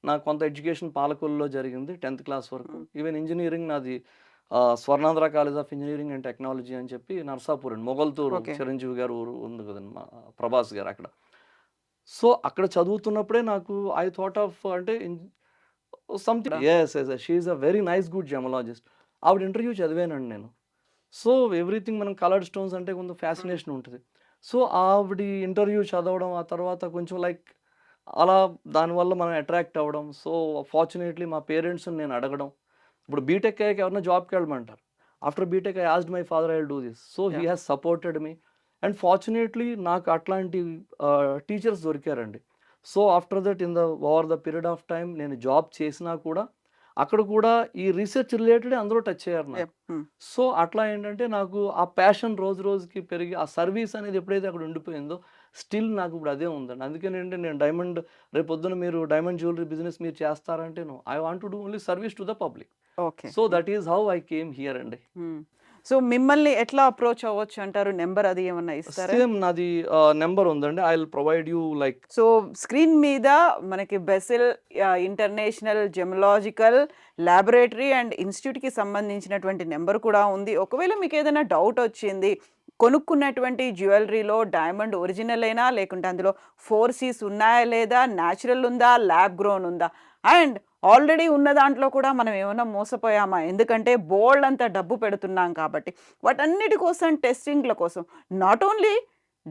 నాకు కొంత ఎడ్యుకేషన్ పాలకొల్లులో జరిగింది 10th క్లాస్ వరకు. ఈవెన్ ఇంజనీరింగ్ నాది Swarnandhra college of engineering and technology అని చెప్పి నర్సాపూర్ అండి, మొగల్తూరు, చిరంజీవి గారు ఊరు ఉంది కదండి, మా ప్రభాస్ గారు అక్కడ. సో అక్కడ చదువుతున్నప్పుడే నాకు ఐ థాట్ ఆఫ్ అంటే something. She is a very nice good gemologist. ఆవిడ ఇంటర్వ్యూ చదివానండి నేను. సో ఎవ్రీథింగ్ మనం కలర్డ్ స్టోన్స్ అంటే కొంత ఫ్యాసినేషన్ ఉంటుంది. సో ఆవిడ ఇంటర్వ్యూ చదవడం, ఆ తర్వాత కొంచెం లైక్ అలా దానివల్ల మనం అట్రాక్ట్ అవ్వడం. సో ఫార్చునేట్లీ మా పేరెంట్స్ని నేను అడగడం. ఇప్పుడు బీటెక్ అయ్యాక ఎవరైనా జాబ్కి వెళ్ళమంటారు. After BTech I asked my father I will do this. So he has supported me and fortunately నాకు అట్లాంటి టీచర్స్ దొరికారండి. So after that over the period of time నేను జాబ్ చేసినా కూడా అక్కడ కూడా ఈ రీసెర్చ్ రిలేటెడ్ అందరూ టచ్ అయ్యారు నాకు. సో అట్లా ఏంటంటే నాకు ఆ ప్యాషన్ రోజు రోజుకి పెరిగి ఆ సర్వీస్ అనేది ఎప్పుడైతే అక్కడ ఉండిపోయిందో స్టిల్ నాకు ఇప్పుడు అదే ఉందండి. అందుకేనంటే నేను డైమండ్ రేపొద్దున మీరు డైమండ్ జ్యువెలరీ బిజినెస్ మీరు చేస్తారంటే no, I want to do only service to the public. Okay. So that is how I came here అండి. సో మిమ్మల్ని ఎట్లా అప్రోచ్ అవ్వచ్చు అంటారు? నెంబర్ అది ఏమన్నా ఇస్తారా? సేమ్ నాది నెంబర్ ఉందండి. I will provide you like so screen మీద మనకి Bessel international Gemological Laboratory and ఇన్స్టిట్యూట్కి సంబంధించినటువంటి నెంబర్ కూడా ఉంది. ఒకవేళ మీకు ఏదైనా డౌట్ వచ్చింది, కొనుక్కున్నటువంటి జ్యువెలరీలో డైమండ్ ఒరిజినల్ అయినా లేకుంటే అందులో 4Cs ఉన్నాయా లేదా, న్యాచురల్ ఉందా, ల్యాబ్ గ్రోన్ ఉందా, అండ్ ఆల్రెడీ ఉన్న దాంట్లో కూడా మనం ఏమైనా మోసపోయామా, ఎందుకంటే బోల్డ్ అంత డబ్బు పెడుతున్నాం కాబట్టి వాటన్నిటి కోసం టెస్టింగ్ల కోసం నాట్ ఓన్లీ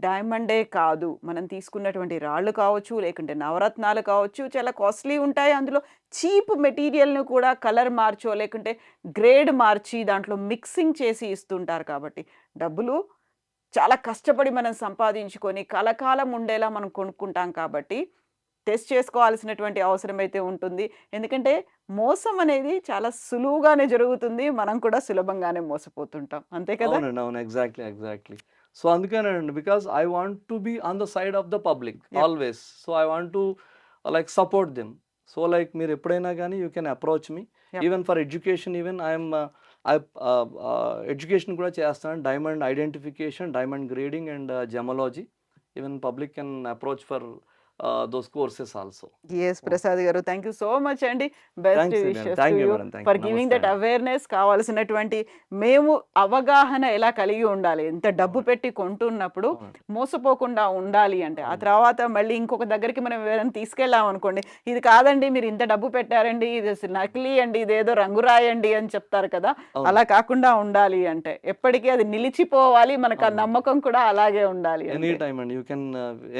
డైమండే కాదు, మనం తీసుకున్నటువంటి రాళ్ళు కావచ్చు లేకుంటే నవరత్నాలు కావచ్చు చాలా కాస్ట్లీ ఉంటాయి. అందులో చీప్ మెటీరియల్ని కూడా కలర్ మార్చో లేకుంటే గ్రేడ్ మార్చి దాంట్లో మిక్సింగ్ చేసి ఇస్తుంటారు. కాబట్టి డబ్బులు చాలా కష్టపడి మనం సంపాదించుకొని కలకాలం ఉండేలా మనం కొనుక్కుంటాం. కాబట్టి టెస్ట్ చేసుకోవాల్సినటువంటి అవసరం అయితే ఉంటుంది. ఎందుకంటే మోసం అనేది చాలా సులువుగానే జరుగుతుంది, మనం కూడా సులభంగానే మోసపోతుంటాం. అంతే కదా? అవునండి. అవును. ఎగ్జాక్ట్లీ. సో అందుకేనండి, because I want to be on the side of the public always. So I want to like support them. So like మీరు ఎప్పుడైనా కానీ you can approach me even for education. Even I'm education కూడా చేస్తాను. Diamond identification, diamond grading and gemology. Even public can approach for those courses also. Yes, Prasad garu, thank you so much అండి. Best Thanks, Vivian. Wishes Thank to you, you madam. Thank for you. Giving Namaste, that madam. Awareness. కావాల్సినటువంటి మేము అవగాహన ఎలా కలిగి ఉండాలి, ఎంత డబ్బు పెట్టి కొంటున్నప్పుడు మోసపోకుండా ఉండాలి అంటే, ఆ తర్వాత మళ్ళీ ఇంకొక దగ్గరికి మనం ఎవరైనా తీసుకెళ్ళాం అనుకోండి, ఇది కాదండి మీరు ఇంత డబ్బు పెట్టారండి, ఇది అసలు నకిలీ అండి, ఇదేదో రంగు రాయండి అని చెప్తారు కదా. అలా కాకుండా ఉండాలి అంటే ఎప్పటికీ అది నిలిచిపోవాలి, మనకు ఆ నమ్మకం కూడా అలాగే ఉండాలి. ఎనీ టైమ్ అండి. యూ కెన్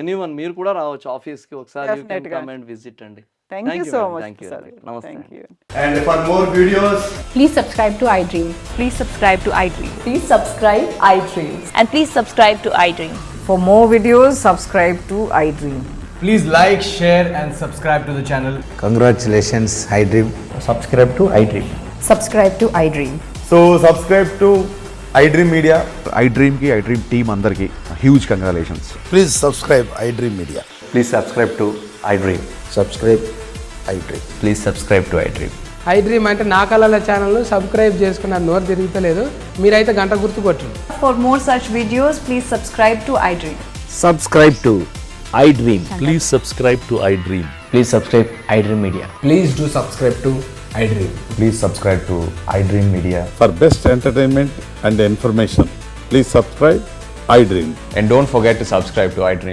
ఎనీవన్, మీరు కూడా రావచ్చు ఆఫీస్ కి ఒకసారి. You can Definitely. Come and visit అండి. Thank you so much. Thank you. నమస్తే. Thank you. And for more videos, Please subscribe to iDream. Please subscribe to iDream. Please subscribe iDream. And please subscribe to iDream. For more videos, subscribe to iDream. please like, share, and subscribe to the channel. Congratulations, iDream. Subscribe to iDream. Subscribe to iDream. So subscribe to iDream Media. iDream ki iDream team andarki huge congratulations. Please subscribe iDream Media. Please subscribe to iDream. Subscribe iDream. Please subscribe to iDream. iDream అంటే నా కళల ఛానల్ను subscribe చేసుకున్న నోరు తిరుగుతలేదు, మీరైతే గంట గుర్తు కొట్టండి. For more such videos, please subscribe to iDream. Subscribe to iDream. Please subscribe to iDream. Please subscribe iDream Media. Please do subscribe to iDream. Please subscribe to iDream Media. For best entertainment and information, please subscribe iDream. And don't forget to subscribe to iDream.